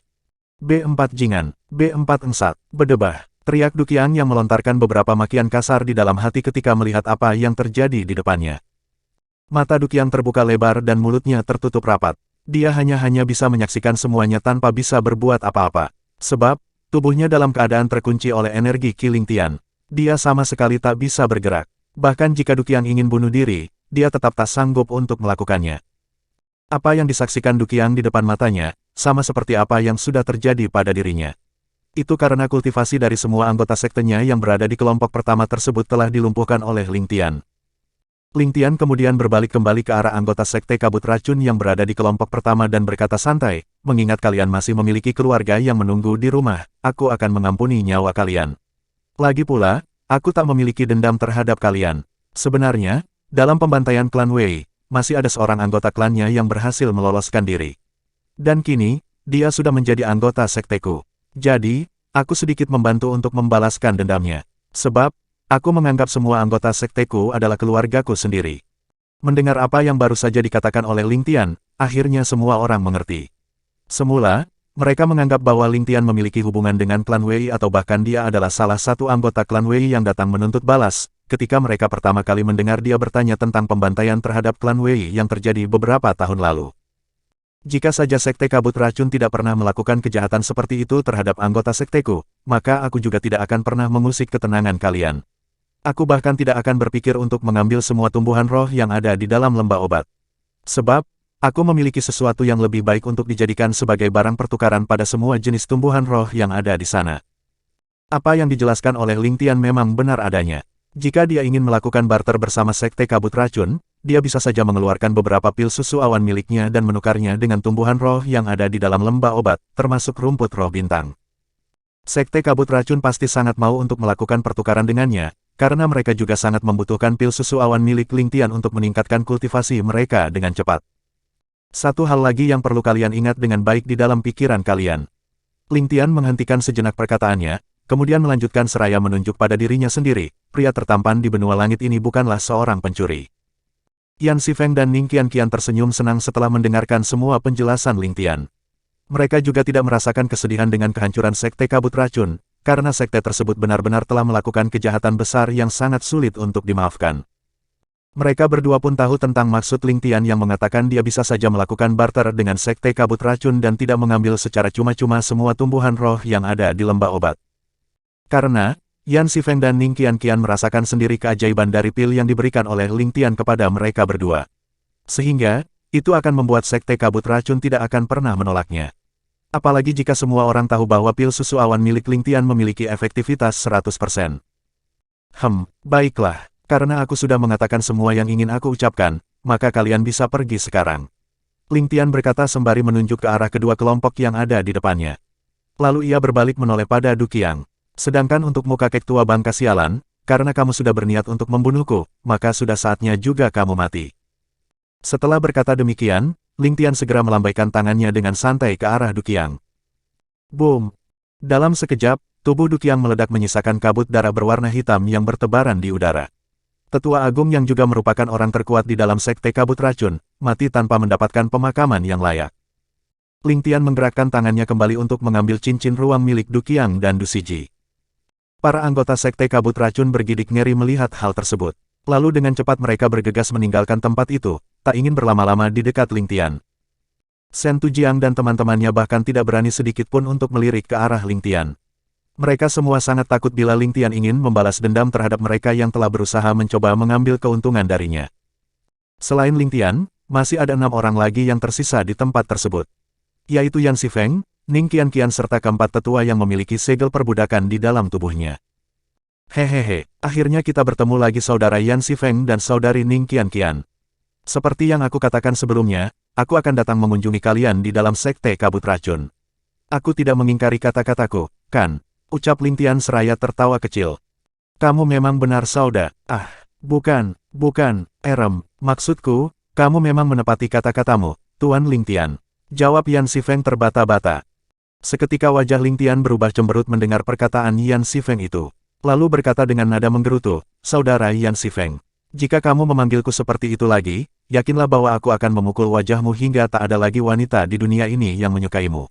B4 Jingan, B4 Engsat, berdebah. Teriak Du Qiang yang melontarkan beberapa makian kasar di dalam hati ketika melihat apa yang terjadi di depannya. Mata Du Qiang terbuka lebar dan mulutnya tertutup rapat. Dia hanya bisa menyaksikan semuanya tanpa bisa berbuat apa-apa. Sebab, tubuhnya dalam keadaan terkunci oleh energi Qi Ling Tian. Dia sama sekali tak bisa bergerak. Bahkan jika Du Qiang ingin bunuh diri, dia tetap tak sanggup untuk melakukannya. Apa yang disaksikan Du Qiang di depan matanya, sama seperti apa yang sudah terjadi pada dirinya. Itu karena kultivasi dari semua anggota sektenya yang berada di kelompok pertama tersebut telah dilumpuhkan oleh Ling Tian. Ling Tian kemudian berbalik kembali ke arah anggota Sekte Kabut Racun yang berada di kelompok pertama dan berkata santai, mengingat kalian masih memiliki keluarga yang menunggu di rumah, aku akan mengampuni nyawa kalian. Lagi pula, aku tak memiliki dendam terhadap kalian. Sebenarnya, dalam pembantaian klan Wei, masih ada seorang anggota klannya yang berhasil meloloskan diri. Dan kini, dia sudah menjadi anggota sekteku. Jadi, aku sedikit membantu untuk membalaskan dendamnya. Sebab, aku menganggap semua anggota sekteku adalah keluargaku sendiri. Mendengar apa yang baru saja dikatakan oleh Ling Tian, akhirnya semua orang mengerti. Semula, mereka menganggap bahwa Ling Tian memiliki hubungan dengan klan Wei atau bahkan dia adalah salah satu anggota klan Wei yang datang menuntut balas, ketika mereka pertama kali mendengar dia bertanya tentang pembantaian terhadap klan Wei yang terjadi beberapa tahun lalu. Jika saja Sekte Kabut Racun tidak pernah melakukan kejahatan seperti itu terhadap anggota sekteku, maka aku juga tidak akan pernah mengusik ketenangan kalian. Aku bahkan tidak akan berpikir untuk mengambil semua tumbuhan roh yang ada di dalam lembah obat. Sebab, aku memiliki sesuatu yang lebih baik untuk dijadikan sebagai barang pertukaran pada semua jenis tumbuhan roh yang ada di sana. Apa yang dijelaskan oleh Ling Tian memang benar adanya. Jika dia ingin melakukan barter bersama Sekte Kabut Racun, dia bisa saja mengeluarkan beberapa pil susu awan miliknya dan menukarnya dengan tumbuhan roh yang ada di dalam lembah obat, termasuk rumput roh bintang. Sekte Kabut Racun pasti sangat mau untuk melakukan pertukaran dengannya, karena mereka juga sangat membutuhkan pil susu awan milik Ling Tian untuk meningkatkan kultivasi mereka dengan cepat. Satu hal lagi yang perlu kalian ingat dengan baik di dalam pikiran kalian. Ling Tian menghentikan sejenak perkataannya, kemudian melanjutkan seraya menunjuk pada dirinya sendiri, pria tertampan di benua langit ini bukanlah seorang pencuri. Yan Xifeng dan Ning Qianqian tersenyum senang setelah mendengarkan semua penjelasan Ling Tian. Mereka juga tidak merasakan kesedihan dengan kehancuran Sekte Kabut Racun, karena sekte tersebut benar-benar telah melakukan kejahatan besar yang sangat sulit untuk dimaafkan. Mereka berdua pun tahu tentang maksud Ling Tian yang mengatakan dia bisa saja melakukan barter dengan Sekte Kabut Racun dan tidak mengambil secara cuma-cuma semua tumbuhan roh yang ada di lembah obat. Karena, Yan Xifeng dan Ning Qianqian merasakan sendiri keajaiban dari pil yang diberikan oleh Ling Tian kepada mereka berdua. Sehingga, itu akan membuat Sekte Kabut Racun tidak akan pernah menolaknya. Apalagi jika semua orang tahu bahwa pil susu awan milik Ling Tian memiliki efektivitas 100%. Baiklah, karena aku sudah mengatakan semua yang ingin aku ucapkan, maka kalian bisa pergi sekarang. Ling Tian berkata sembari menunjuk ke arah kedua kelompok yang ada di depannya. Lalu ia berbalik menoleh pada Du Qiang. Sedangkan untukmu kakek tua bangka sialan, karena kamu sudah berniat untuk membunuhku, maka sudah saatnya juga kamu mati. Setelah berkata demikian, Ling Tian segera melambaikan tangannya dengan santai ke arah Du Qiang. Boom! Dalam sekejap, tubuh Du Qiang meledak menyisakan kabut darah berwarna hitam yang bertebaran di udara. Tetua Agung yang juga merupakan orang terkuat di dalam Sekte Kabut Racun, mati tanpa mendapatkan pemakaman yang layak. Ling Tian menggerakkan tangannya kembali untuk mengambil cincin ruang milik Du Qiang dan Du Siji. Para anggota Sekte Kabut Racun bergidik ngeri melihat hal tersebut. Lalu dengan cepat mereka bergegas meninggalkan tempat itu, tak ingin berlama-lama di dekat Ling Tian. Shen Tujiang dan teman-temannya bahkan tidak berani sedikit pun untuk melirik ke arah Ling Tian. Mereka semua sangat takut bila Ling Tian ingin membalas dendam terhadap mereka yang telah berusaha mencoba mengambil keuntungan darinya. Selain Ling Tian, masih ada 6 orang lagi yang tersisa di tempat tersebut. Yaitu Yan Xifeng, Ning Qianqian serta keempat tetua yang memiliki segel perbudakan di dalam tubuhnya. Hehehe, akhirnya kita bertemu lagi saudara Yan Xifeng dan saudari Ning Qianqian. Seperti yang aku katakan sebelumnya, aku akan datang mengunjungi kalian di dalam Sekte Kabut Racun. Aku tidak mengingkari kata-kataku, kan? Ucap Ling Tian seraya tertawa kecil. Kamu memang benar saudara. Bukan, Erem, maksudku, kamu memang menepati kata-katamu, Tuan Ling Tian. Jawab Yan Xifeng terbata-bata. Seketika wajah Ling Tian berubah cemberut mendengar perkataan Yan Xifeng itu. Lalu berkata dengan nada menggerutu, Saudara Yan Xifeng, jika kamu memanggilku seperti itu lagi, yakinlah bahwa aku akan memukul wajahmu hingga tak ada lagi wanita di dunia ini yang menyukaimu.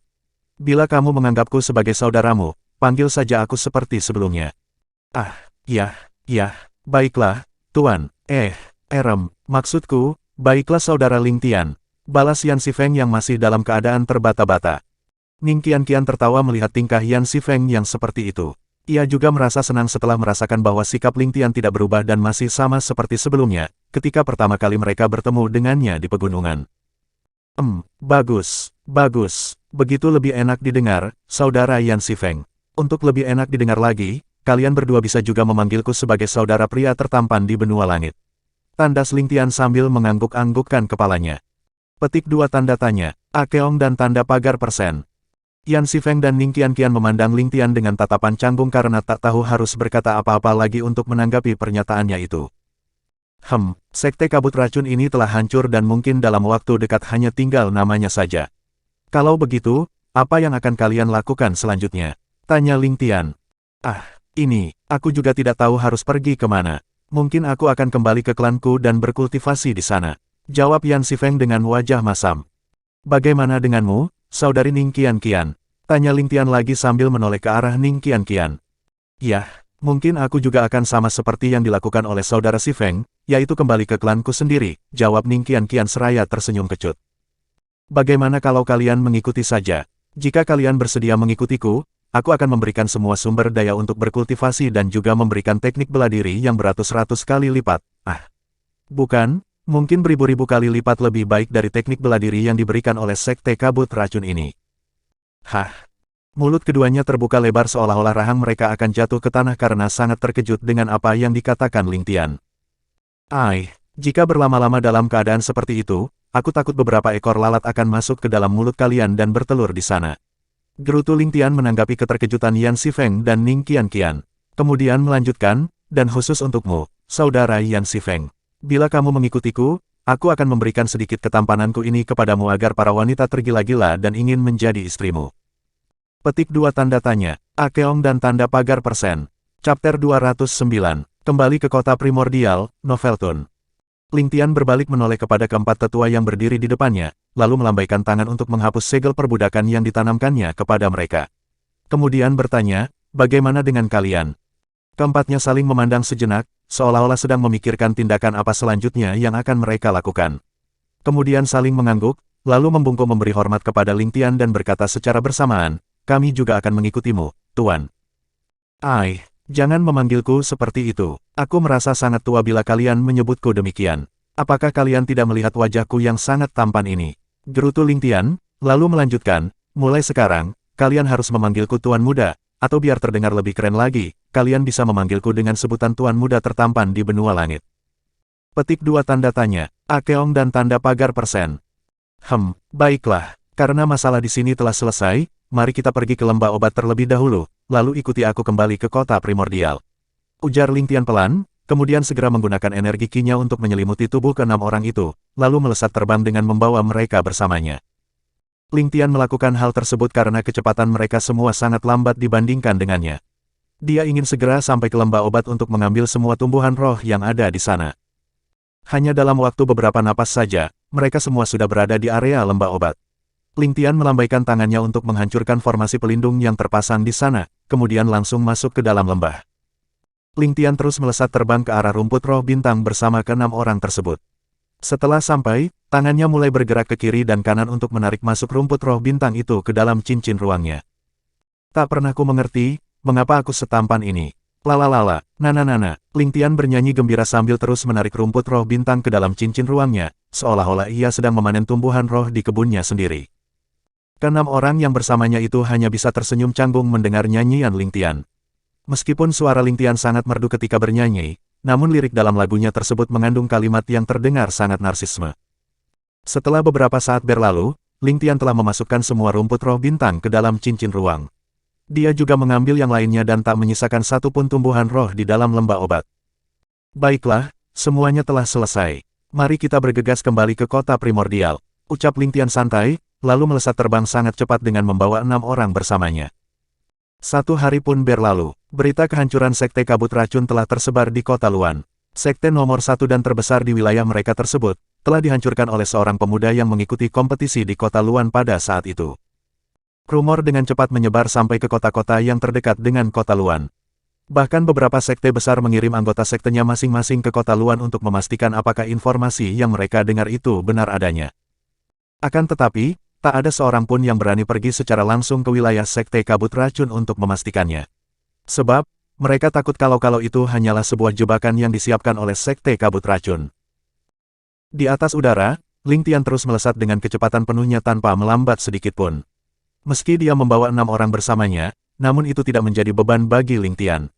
Bila kamu menganggapku sebagai saudaramu, panggil saja aku seperti sebelumnya. Baiklah, Tuan, Erem, maksudku, baiklah saudara Ling Tian. Balas Yan Xifeng yang masih dalam keadaan terbata-bata. Ning Qianqian tertawa melihat tingkah Yan Xifeng yang seperti itu. Ia juga merasa senang setelah merasakan bahwa sikap Ling Tian tidak berubah dan masih sama seperti sebelumnya, ketika pertama kali mereka bertemu dengannya di pegunungan. Bagus. Begitu lebih enak didengar, saudara Yan Xifeng. Untuk lebih enak didengar lagi, kalian berdua bisa juga memanggilku sebagai saudara pria tertampan di benua langit. Tandas Ling Tian sambil mengangguk-anggukkan kepalanya. Petik 2 tanda tanya, Akeong dan tanda pagar persen. Yan Xifeng dan Ning Qianqian memandang Ling Tian dengan tatapan canggung karena tak tahu harus berkata apa-apa lagi untuk menanggapi pernyataannya itu. Sekte Kabut Racun ini telah hancur dan mungkin dalam waktu dekat hanya tinggal namanya saja. Kalau begitu, apa yang akan kalian lakukan selanjutnya? Tanya Ling Tian. Aku juga tidak tahu harus pergi kemana. Mungkin aku akan kembali ke klanku dan berkultivasi di sana. Jawab Yan Xifeng dengan wajah masam. Bagaimana denganmu, saudari Ning Qianqian? Tanya Ling Tian lagi sambil menoleh ke arah Ning Qianqian. Yah, mungkin aku juga akan sama seperti yang dilakukan oleh saudara Xifeng, yaitu kembali ke klanku sendiri, jawab Ning Qianqian seraya tersenyum kecut. Bagaimana kalau kalian mengikuti saja? Jika kalian bersedia mengikutiku, aku akan memberikan semua sumber daya untuk berkultivasi dan juga memberikan teknik bela diri yang beratus-ratus kali lipat. Bukan, mungkin beribu-ribu kali lipat lebih baik dari teknik bela diri yang diberikan oleh Sekte Kabut Racun ini. Mulut keduanya terbuka lebar seolah-olah rahang mereka akan jatuh ke tanah karena sangat terkejut dengan apa yang dikatakan Ling Tian. Jika berlama-lama dalam keadaan seperti itu, aku takut beberapa ekor lalat akan masuk ke dalam mulut kalian dan bertelur di sana. Gerutu Ling Tian menanggapi keterkejutan Yan Xifeng dan Ning Qianqian. Kemudian melanjutkan, dan khusus untukmu, saudara Yan Xifeng. Bila kamu mengikutiku, aku akan memberikan sedikit ketampananku ini kepadamu agar para wanita tergila-gila dan ingin menjadi istrimu. Petik 2 tanda tanya, Akeong dan tanda pagar persen. Chapter 209, kembali ke kota primordial, Noveltun. Ling Tian berbalik menoleh kepada keempat tetua yang berdiri di depannya, lalu melambaikan tangan untuk menghapus segel perbudakan yang ditanamkannya kepada mereka. Kemudian bertanya, bagaimana dengan kalian? Keempatnya saling memandang sejenak, seolah-olah sedang memikirkan tindakan apa selanjutnya yang akan mereka lakukan. Kemudian saling mengangguk, lalu membungkuk memberi hormat kepada Ling Tian dan berkata secara bersamaan, kami juga akan mengikutimu, Tuan. Jangan memanggilku seperti itu. Aku merasa sangat tua bila kalian menyebutku demikian. Apakah kalian tidak melihat wajahku yang sangat tampan ini? Gerutu Ling Tian, lalu melanjutkan, mulai sekarang, kalian harus memanggilku Tuan Muda, atau biar terdengar lebih keren lagi, kalian bisa memanggilku dengan sebutan Tuan Muda tertampan di benua langit. Petik 2 tanda tanya, Akeong dan tanda pagar persen. Baiklah, karena masalah di sini telah selesai, mari kita pergi ke lembah obat terlebih dahulu, lalu ikuti aku kembali ke kota primordial. Ujar Ling Tian pelan, kemudian segera menggunakan energi kinya untuk menyelimuti tubuh keenam orang itu, lalu melesat terbang dengan membawa mereka bersamanya. Ling Tian melakukan hal tersebut karena kecepatan mereka semua sangat lambat dibandingkan dengannya. Dia ingin segera sampai ke lembah obat untuk mengambil semua tumbuhan roh yang ada di sana. Hanya dalam waktu beberapa napas saja, mereka semua sudah berada di area lembah obat. Ling Tian melambaikan tangannya untuk menghancurkan formasi pelindung yang terpasang di sana, kemudian langsung masuk ke dalam lembah. Ling Tian terus melesat terbang ke arah rumput roh bintang bersama keenam orang tersebut. Setelah sampai, tangannya mulai bergerak ke kiri dan kanan untuk menarik masuk rumput roh bintang itu ke dalam cincin ruangnya. Tak pernah ku mengerti, mengapa aku setampan ini. Lalalala, nana. Ling Tian bernyanyi gembira sambil terus menarik rumput roh bintang ke dalam cincin ruangnya, seolah-olah ia sedang memanen tumbuhan roh di kebunnya sendiri. Keenam orang yang bersamanya itu hanya bisa tersenyum canggung mendengar nyanyian Ling Tian. Meskipun suara Ling Tian sangat merdu ketika bernyanyi, namun lirik dalam lagunya tersebut mengandung kalimat yang terdengar sangat narsisme. Setelah beberapa saat berlalu, Ling Tian telah memasukkan semua rumput roh bintang ke dalam cincin ruang. Dia juga mengambil yang lainnya dan tak menyisakan satu pun tumbuhan roh di dalam lembah obat. Baiklah, semuanya telah selesai. Mari kita bergegas kembali ke kota primordial, ucap Ling Tian santai, lalu melesat terbang sangat cepat dengan membawa 6 orang bersamanya. 1 hari pun berlalu, berita kehancuran Sekte Kabut Racun telah tersebar di kota Luan. Sekte nomor 1 dan terbesar di wilayah mereka tersebut, telah dihancurkan oleh seorang pemuda yang mengikuti kompetisi di kota Luan pada saat itu. Rumor dengan cepat menyebar sampai ke kota-kota yang terdekat dengan kota Luan. Bahkan beberapa sekte besar mengirim anggota sektenya masing-masing ke kota Luan untuk memastikan apakah informasi yang mereka dengar itu benar adanya. Akan tetapi, tak ada seorang pun yang berani pergi secara langsung ke wilayah Sekte Kabut Racun untuk memastikannya. Sebab, mereka takut kalau itu hanyalah sebuah jebakan yang disiapkan oleh Sekte Kabut Racun. Di atas udara, Ling Tian terus melesat dengan kecepatan penuhnya tanpa melambat sedikitpun. Meski dia membawa 6 orang bersamanya, namun itu tidak menjadi beban bagi Ling Tian.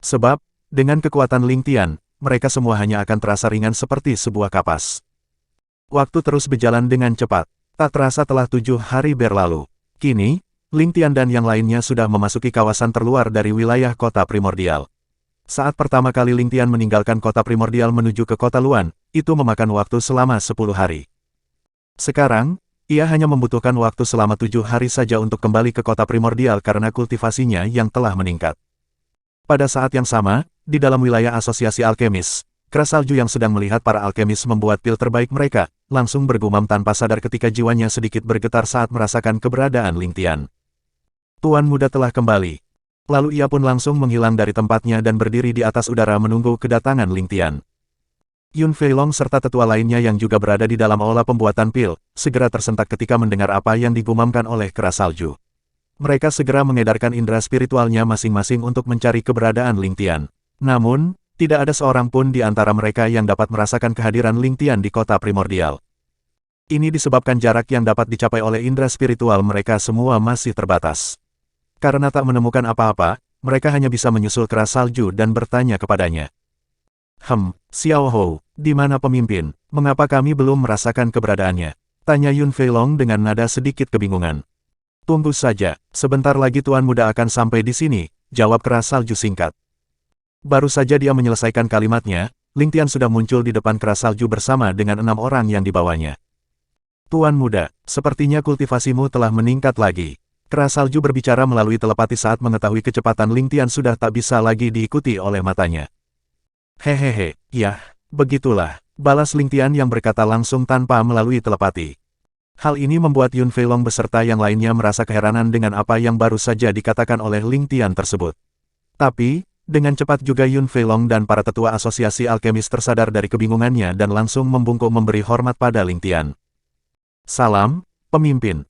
Sebab, dengan kekuatan Ling Tian, mereka semua hanya akan terasa ringan seperti sebuah kapas. Waktu terus berjalan dengan cepat. Tak terasa telah 7 hari berlalu. Kini, Ling Tian dan yang lainnya sudah memasuki kawasan terluar dari wilayah kota primordial. Saat pertama kali Ling Tian meninggalkan kota primordial menuju ke kota Luan, itu memakan waktu selama 10 hari. Sekarang, ia hanya membutuhkan waktu selama 7 hari saja untuk kembali ke kota primordial karena kultivasinya yang telah meningkat. Pada saat yang sama, di dalam wilayah asosiasi alkemis, Kera Salju yang sedang melihat para alkemis membuat pil terbaik mereka, langsung bergumam tanpa sadar ketika jiwanya sedikit bergetar saat merasakan keberadaan Ling Tian. Tuan muda telah kembali. Lalu ia pun langsung menghilang dari tempatnya dan berdiri di atas udara menunggu kedatangan Ling Tian. Yun Feilong serta tetua lainnya yang juga berada di dalam aula pembuatan pil, segera tersentak ketika mendengar apa yang digumamkan oleh Kera Salju. Mereka segera mengedarkan indera spiritualnya masing-masing untuk mencari keberadaan Ling Tian. Namun, tidak ada seorang pun di antara mereka yang dapat merasakan kehadiran Ling Tian di kota primordial. Ini disebabkan jarak yang dapat dicapai oleh indera spiritual mereka semua masih terbatas. Karena tak menemukan apa-apa, mereka hanya bisa menyusul Kera Salju dan bertanya kepadanya. Xiao Hou, di mana pemimpin? Mengapa kami belum merasakan keberadaannya? Tanya Yun Feilong dengan nada sedikit kebingungan. Tunggu saja, sebentar lagi Tuan Muda akan sampai di sini, jawab Kera Salju singkat. Baru saja dia menyelesaikan kalimatnya, Ling Tian sudah muncul di depan Kera Salju bersama dengan 6 orang yang dibawanya. Tuan Muda, sepertinya kultivasimu telah meningkat lagi. Kera Salju berbicara melalui telepati saat mengetahui kecepatan Ling Tian sudah tak bisa lagi diikuti oleh matanya. Hehehe, ya, begitulah, balas Ling Tian yang berkata langsung tanpa melalui telepati. Hal ini membuat Yun Feilong beserta yang lainnya merasa keheranan dengan apa yang baru saja dikatakan oleh Ling Tian tersebut. Tapi, dengan cepat juga Yun Feilong dan para tetua asosiasi alkemis tersadar dari kebingungannya dan langsung membungkuk memberi hormat pada Ling Tian. Salam, pemimpin.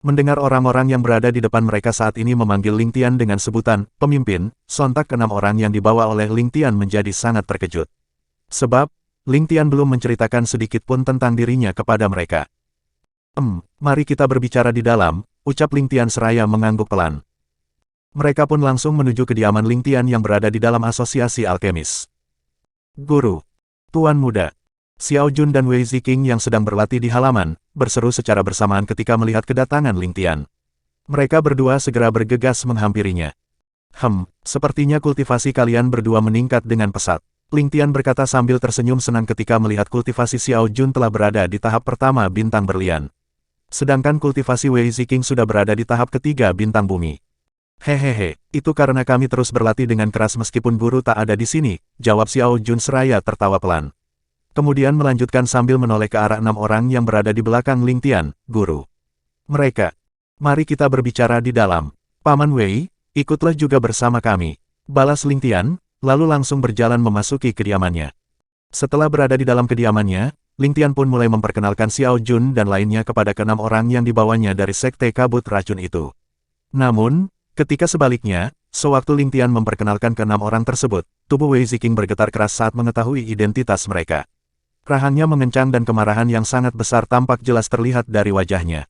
Mendengar orang-orang yang berada di depan mereka saat ini memanggil Ling Tian dengan sebutan pemimpin, sontak 6 orang yang dibawa oleh Ling Tian menjadi sangat terkejut. Sebab, Ling Tian belum menceritakan sedikit pun tentang dirinya kepada mereka. Mari kita berbicara di dalam, ucap Ling Tian seraya mengangguk pelan. Mereka pun langsung menuju kediaman Ling Tian yang berada di dalam asosiasi alkemis. Guru, Tuan Muda, Xiao Jun dan Wei Ziking yang sedang berlatih di halaman, berseru secara bersamaan ketika melihat kedatangan Ling Tian. Mereka berdua segera bergegas menghampirinya. Sepertinya kultivasi kalian berdua meningkat dengan pesat. Ling Tian berkata sambil tersenyum senang ketika melihat kultivasi Xiao Jun telah berada di tahap pertama bintang berlian. Sedangkan kultivasi Wei Ziking sudah berada di tahap ketiga bintang bumi. Hehehe, itu karena kami terus berlatih dengan keras meskipun guru tak ada di sini, jawab Xiao Jun seraya tertawa pelan. Kemudian melanjutkan sambil menoleh ke arah 6 orang yang berada di belakang Ling Tian, guru. Mereka. Mari kita berbicara di dalam. Paman Wei, ikutlah juga bersama kami. Balas Ling Tian, lalu langsung berjalan memasuki kediamannya. Setelah berada di dalam kediamannya, Ling Tian pun mulai memperkenalkan Xiao Jun dan lainnya kepada ke-6 orang yang dibawanya dari sekte kabut racun itu. Namun, ketika sebaliknya, sewaktu Ling Tian memperkenalkan ke-6 orang tersebut, tubuh Wei Ziking bergetar keras saat mengetahui identitas mereka. Rahangnya mengencang dan kemarahan yang sangat besar tampak jelas terlihat dari wajahnya.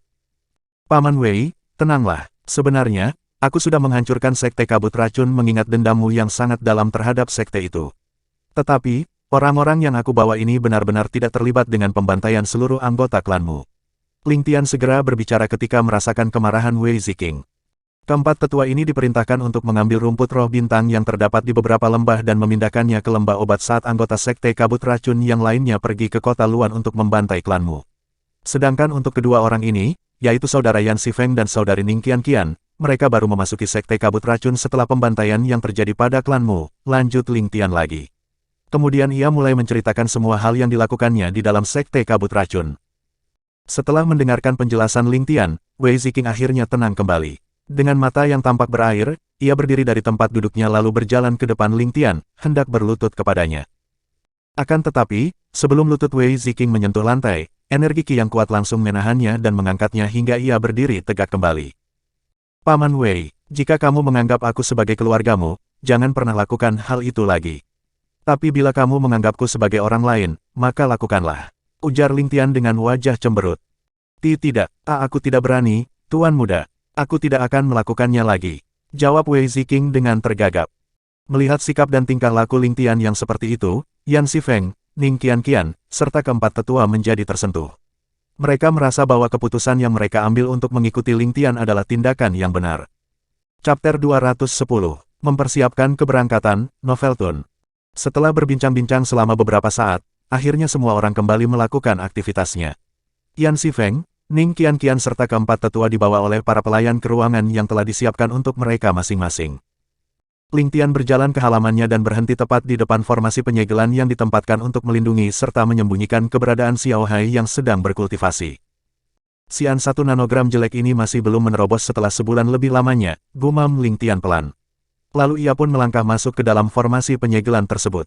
Paman Wei, tenanglah. Sebenarnya, aku sudah menghancurkan sekte kabut racun mengingat dendammu yang sangat dalam terhadap sekte itu. Tetapi, orang-orang yang aku bawa ini benar-benar tidak terlibat dengan pembantaian seluruh anggota klanmu. Ling Tian segera berbicara ketika merasakan kemarahan Wei Ziking. Keempat tetua ini diperintahkan untuk mengambil rumput roh bintang yang terdapat di beberapa lembah dan memindahkannya ke lembah obat saat anggota sekte kabut racun yang lainnya pergi ke kota Luan untuk membantai klanmu. Sedangkan untuk kedua orang ini, yaitu saudara Yan Xifeng dan saudari Ning Qianqian, mereka baru memasuki sekte kabut racun setelah pembantaian yang terjadi pada klanmu, lanjut Ling Tian lagi. Kemudian ia mulai menceritakan semua hal yang dilakukannya di dalam sekte kabut racun. Setelah mendengarkan penjelasan Ling Tian, Wei Ziking akhirnya tenang kembali. Dengan mata yang tampak berair, ia berdiri dari tempat duduknya lalu berjalan ke depan Ling Tian, hendak berlutut kepadanya. Akan tetapi, sebelum lutut Wei Ziking menyentuh lantai, energi Qi yang kuat langsung menahannya dan mengangkatnya hingga ia berdiri tegak kembali. Paman Wei, jika kamu menganggap aku sebagai keluargamu, jangan pernah lakukan hal itu lagi. Tapi bila kamu menganggapku sebagai orang lain, maka lakukanlah. Ujar Ling Tian dengan wajah cemberut. Tidak, aku tidak berani, Tuan Muda. Aku tidak akan melakukannya lagi. Jawab Wei Ziking dengan tergagap. Melihat sikap dan tingkah laku Ling Tian yang seperti itu, Yan Xifeng, Ning Qianqian, serta keempat tetua menjadi tersentuh. Mereka merasa bahwa keputusan yang mereka ambil untuk mengikuti Ling Tian adalah tindakan yang benar. Chapter 210. Mempersiapkan keberangkatan, Noveltun. Setelah berbincang-bincang selama beberapa saat, akhirnya semua orang kembali melakukan aktivitasnya. Yan Xifeng, Ning Qianqian serta keempat tetua dibawa oleh para pelayan ke ruangan yang telah disiapkan untuk mereka masing-masing. Ling Tian berjalan ke halamannya dan berhenti tepat di depan formasi penyegelan yang ditempatkan untuk melindungi serta menyembunyikan keberadaan Xiao Hai yang sedang berkultivasi. Sian 1 nanogram jelek ini masih belum menerobos setelah sebulan lebih lamanya, gumam Ling Tian pelan. Lalu ia pun melangkah masuk ke dalam formasi penyegelan tersebut.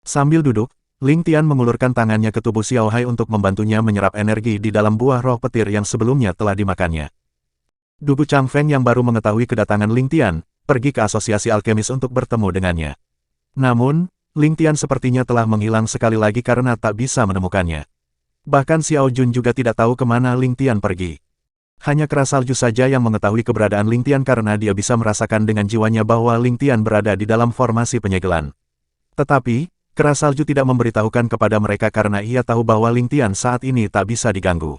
Sambil duduk, Ling Tian mengulurkan tangannya ke tubuh Xiao Hai untuk membantunya menyerap energi di dalam buah roh petir yang sebelumnya telah dimakannya. Dugu Changfeng yang baru mengetahui kedatangan Ling Tian, pergi ke asosiasi alkemis untuk bertemu dengannya. Namun, Ling Tian sepertinya telah menghilang sekali lagi karena tak bisa menemukannya. Bahkan Xiao Jun juga tidak tahu kemana Ling Tian pergi. Hanya Kera Salju saja yang mengetahui keberadaan Ling Tian karena dia bisa merasakan dengan jiwanya bahwa Ling Tian berada di dalam formasi penyegelan. Tetapi, Kera Salju tidak memberitahukan kepada mereka karena ia tahu bahwa Ling Tian saat ini tak bisa diganggu.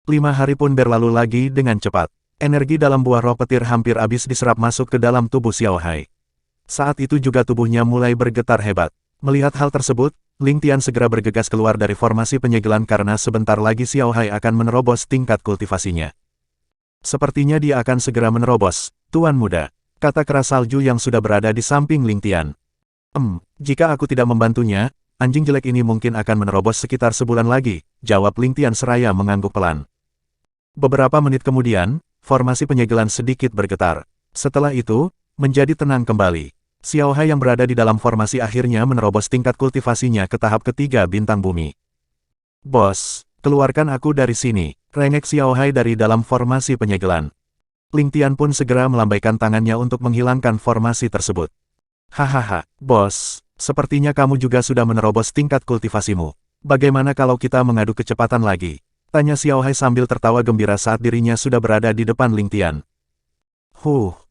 5 hari pun berlalu lagi dengan cepat. Energi dalam buah roh petir hampir habis diserap masuk ke dalam tubuh Xiao Hai. Saat itu juga tubuhnya mulai bergetar hebat. Melihat hal tersebut, Ling Tian segera bergegas keluar dari formasi penyegelan karena sebentar lagi Xiao Hai akan menerobos tingkat kultivasinya. Sepertinya dia akan segera menerobos, Tuan Muda, kata Kera Salju yang sudah berada di samping Ling Tian. Jika aku tidak membantunya, anjing jelek ini mungkin akan menerobos sekitar sebulan lagi, jawab Ling Tian seraya mengangguk pelan. Beberapa menit kemudian, formasi penyegelan sedikit bergetar. Setelah itu, menjadi tenang kembali. Xiao Hai yang berada di dalam formasi akhirnya menerobos tingkat kultivasinya ke tahap ketiga bintang bumi. Bos, keluarkan aku dari sini, rengek Xiao Hai dari dalam formasi penyegelan. Ling Tian pun segera melambaikan tangannya untuk menghilangkan formasi tersebut. Hahaha, bos, sepertinya kamu juga sudah menerobos tingkat kultivasimu. Bagaimana kalau kita mengadu kecepatan lagi? Tanya Xiao Hai sambil tertawa gembira saat dirinya sudah berada di depan Ling Tian.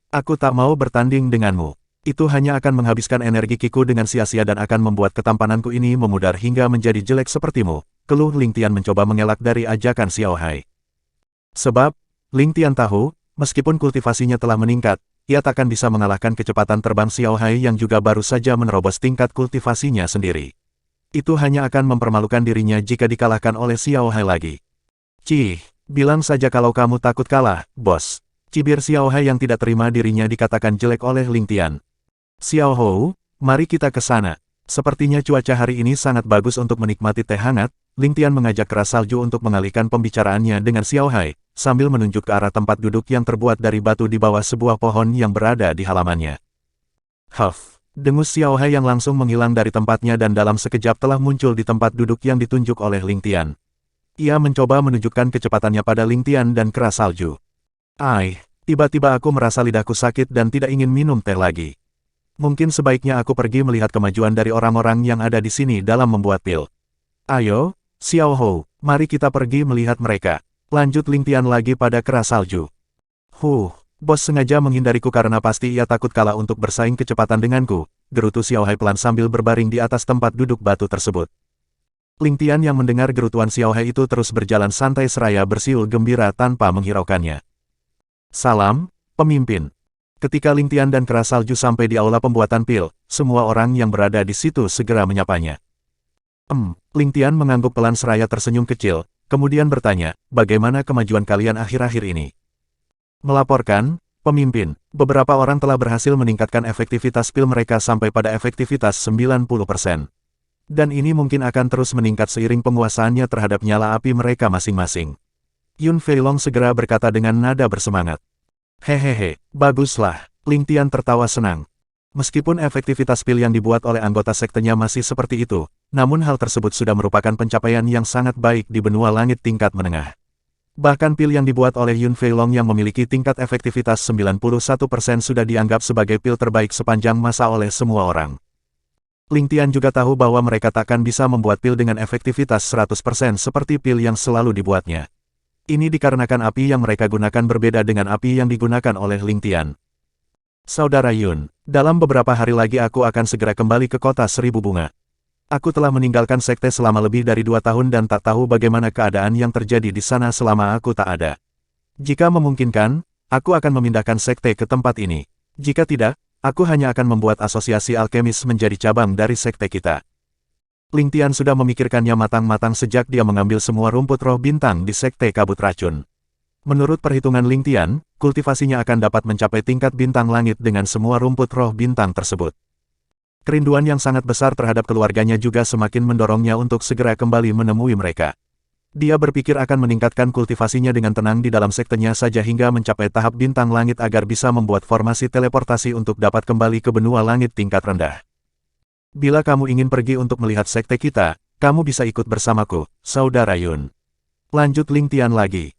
Aku tak mau bertanding denganmu. Itu hanya akan menghabiskan energi kiku dengan sia-sia dan akan membuat ketampananku ini memudar hingga menjadi jelek sepertimu, keluh Ling Tian mencoba mengelak dari ajakan Xiao Hai. Sebab, Ling Tian tahu, meskipun kultivasinya telah meningkat, ia takkan bisa mengalahkan kecepatan terbang Xiao Hai yang juga baru saja menerobos tingkat kultivasinya sendiri. Itu hanya akan mempermalukan dirinya jika dikalahkan oleh Xiao Hai lagi. Bilang saja kalau kamu takut kalah, bos. Cibir Xiao Hai yang tidak terima dirinya dikatakan jelek oleh Ling Tian. Xiao Hou, mari kita ke sana. Sepertinya cuaca hari ini sangat bagus untuk menikmati teh hangat. Ling Tian mengajak Kera Salju untuk mengalihkan pembicaraannya dengan Xiao Hai, sambil menunjuk ke arah tempat duduk yang terbuat dari batu di bawah sebuah pohon yang berada di halamannya. Dengus Xiao Hai yang langsung menghilang dari tempatnya dan dalam sekejap telah muncul di tempat duduk yang ditunjuk oleh Ling Tian. Ia mencoba menunjukkan kecepatannya pada Ling Tian dan Kera Salju. Tiba-tiba aku merasa lidahku sakit dan tidak ingin minum teh lagi. Mungkin sebaiknya aku pergi melihat kemajuan dari orang-orang yang ada di sini dalam membuat pil. Ayo, Xiao Hou, mari kita pergi melihat mereka. Lanjut Ling Tian lagi pada Kera Salju. Bos sengaja menghindariku karena pasti ia takut kalah untuk bersaing kecepatan denganku, gerutu Xiao Hai pelan sambil berbaring di atas tempat duduk batu tersebut. Ling Tian yang mendengar gerutuan Xiao Hai itu terus berjalan santai seraya bersiul gembira tanpa menghiraukannya. Salam, pemimpin. Ketika Ling Tian dan Kera Salju sampai di aula pembuatan pil, semua orang yang berada di situ segera menyapanya. Ling Tian mengangguk pelan seraya tersenyum kecil, kemudian bertanya, bagaimana kemajuan kalian akhir-akhir ini? Melaporkan, pemimpin, beberapa orang telah berhasil meningkatkan efektivitas pil mereka sampai pada efektivitas 90%. Dan ini mungkin akan terus meningkat seiring penguasaannya terhadap nyala api mereka masing-masing. Yun Feilong segera berkata dengan nada bersemangat. Hehehe, baguslah, Ling Tian tertawa senang. Meskipun efektivitas pil yang dibuat oleh anggota sektenya masih seperti itu, namun hal tersebut sudah merupakan pencapaian yang sangat baik di benua langit tingkat menengah. Bahkan pil yang dibuat oleh Yun Feilong yang memiliki tingkat efektivitas 91% sudah dianggap sebagai pil terbaik sepanjang masa oleh semua orang. Ling Tian juga tahu bahwa mereka takkan bisa membuat pil dengan efektivitas 100% seperti pil yang selalu dibuatnya. Ini dikarenakan api yang mereka gunakan berbeda dengan api yang digunakan oleh Ling Tian. Saudara Yun, dalam beberapa hari lagi aku akan segera kembali ke kota Seribu Bunga. Aku telah meninggalkan sekte selama lebih dari 2 tahun dan tak tahu bagaimana keadaan yang terjadi di sana selama aku tak ada. Jika memungkinkan, aku akan memindahkan sekte ke tempat ini. Jika tidak, aku hanya akan membuat asosiasi alkemis menjadi cabang dari sekte kita. Ling Tian sudah memikirkannya matang-matang sejak dia mengambil semua rumput roh bintang di sekte kabut racun. Menurut perhitungan Ling Tian, kultivasinya akan dapat mencapai tingkat bintang langit dengan semua rumput roh bintang tersebut. Kerinduan yang sangat besar terhadap keluarganya juga semakin mendorongnya untuk segera kembali menemui mereka. Dia berpikir akan meningkatkan kultivasinya dengan tenang di dalam sektenya saja hingga mencapai tahap bintang langit agar bisa membuat formasi teleportasi untuk dapat kembali ke benua langit tingkat rendah. Bila kamu ingin pergi untuk melihat sekte kita, kamu bisa ikut bersamaku, Saudara Yun. Lanjut Ling Tian lagi.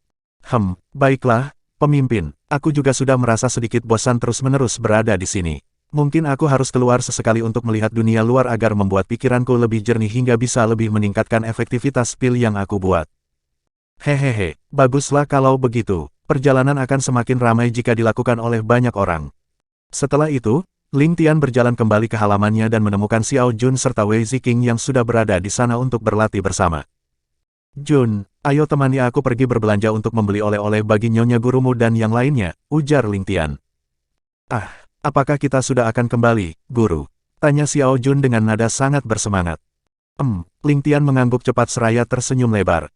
Baiklah, pemimpin, aku juga sudah merasa sedikit bosan terus-menerus berada di sini. Mungkin aku harus keluar sesekali untuk melihat dunia luar agar membuat pikiranku lebih jernih hingga bisa lebih meningkatkan efektivitas pil yang aku buat. Hehehe, baguslah kalau begitu. Perjalanan akan semakin ramai jika dilakukan oleh banyak orang. Setelah itu, Ling Tian berjalan kembali ke halamannya dan menemukan Xiao Jun serta Wei Ziqing yang sudah berada di sana untuk berlatih bersama. Jun, ayo temani aku pergi berbelanja untuk membeli oleh-oleh bagi nyonya gurumu dan yang lainnya, ujar Ling Tian. Apakah kita sudah akan kembali, guru? Tanya Xiao Jun dengan nada sangat bersemangat. Ling Tian mengangguk cepat seraya tersenyum lebar.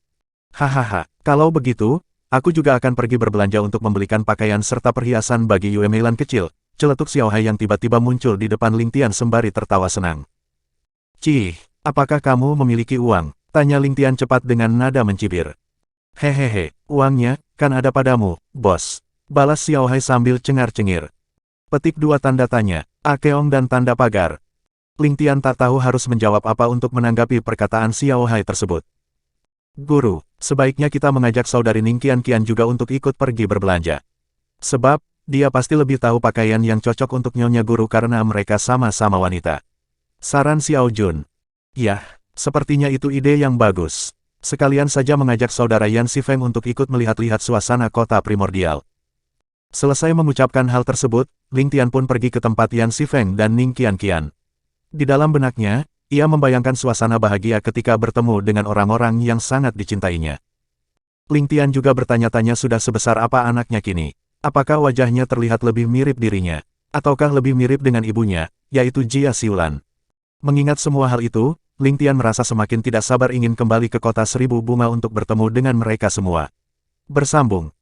Hahaha, kalau begitu, aku juga akan pergi berbelanja untuk membelikan pakaian serta perhiasan bagi Yue Meilan kecil, celetuk Xiao Hai yang tiba-tiba muncul di depan Ling Tian sembari tertawa senang. Cih, apakah kamu memiliki uang? Tanya Ling Tian cepat dengan nada mencibir. Hehehe, uangnya, kan ada padamu, bos. Balas Xiao Hai sambil cengar-cengir. Petik 2 tanda tanya, Akeong dan tanda pagar. Ling Tian tak tahu harus menjawab apa untuk menanggapi perkataan Xiao Hai tersebut. Guru, sebaiknya kita mengajak saudari Ning Qian juga untuk ikut pergi berbelanja. Sebab, dia pasti lebih tahu pakaian yang cocok untuk nyonya guru karena mereka sama-sama wanita. Saran Xiao Jun. Yah, sepertinya itu ide yang bagus. Sekalian saja mengajak saudara Yan Xifeng untuk ikut melihat-lihat suasana kota primordial. Selesai mengucapkan hal tersebut, Ling Tian pun pergi ke tempat Yan Xifeng dan Ning Qian. Di dalam benaknya, ia membayangkan suasana bahagia ketika bertemu dengan orang-orang yang sangat dicintainya. Ling Tian juga bertanya-tanya sudah sebesar apa anaknya kini. Apakah wajahnya terlihat lebih mirip dirinya, ataukah lebih mirip dengan ibunya, yaitu Jia Xiulan. Mengingat semua hal itu, Ling Tian merasa semakin tidak sabar ingin kembali ke kota 1000 bunga untuk bertemu dengan mereka semua. Bersambung.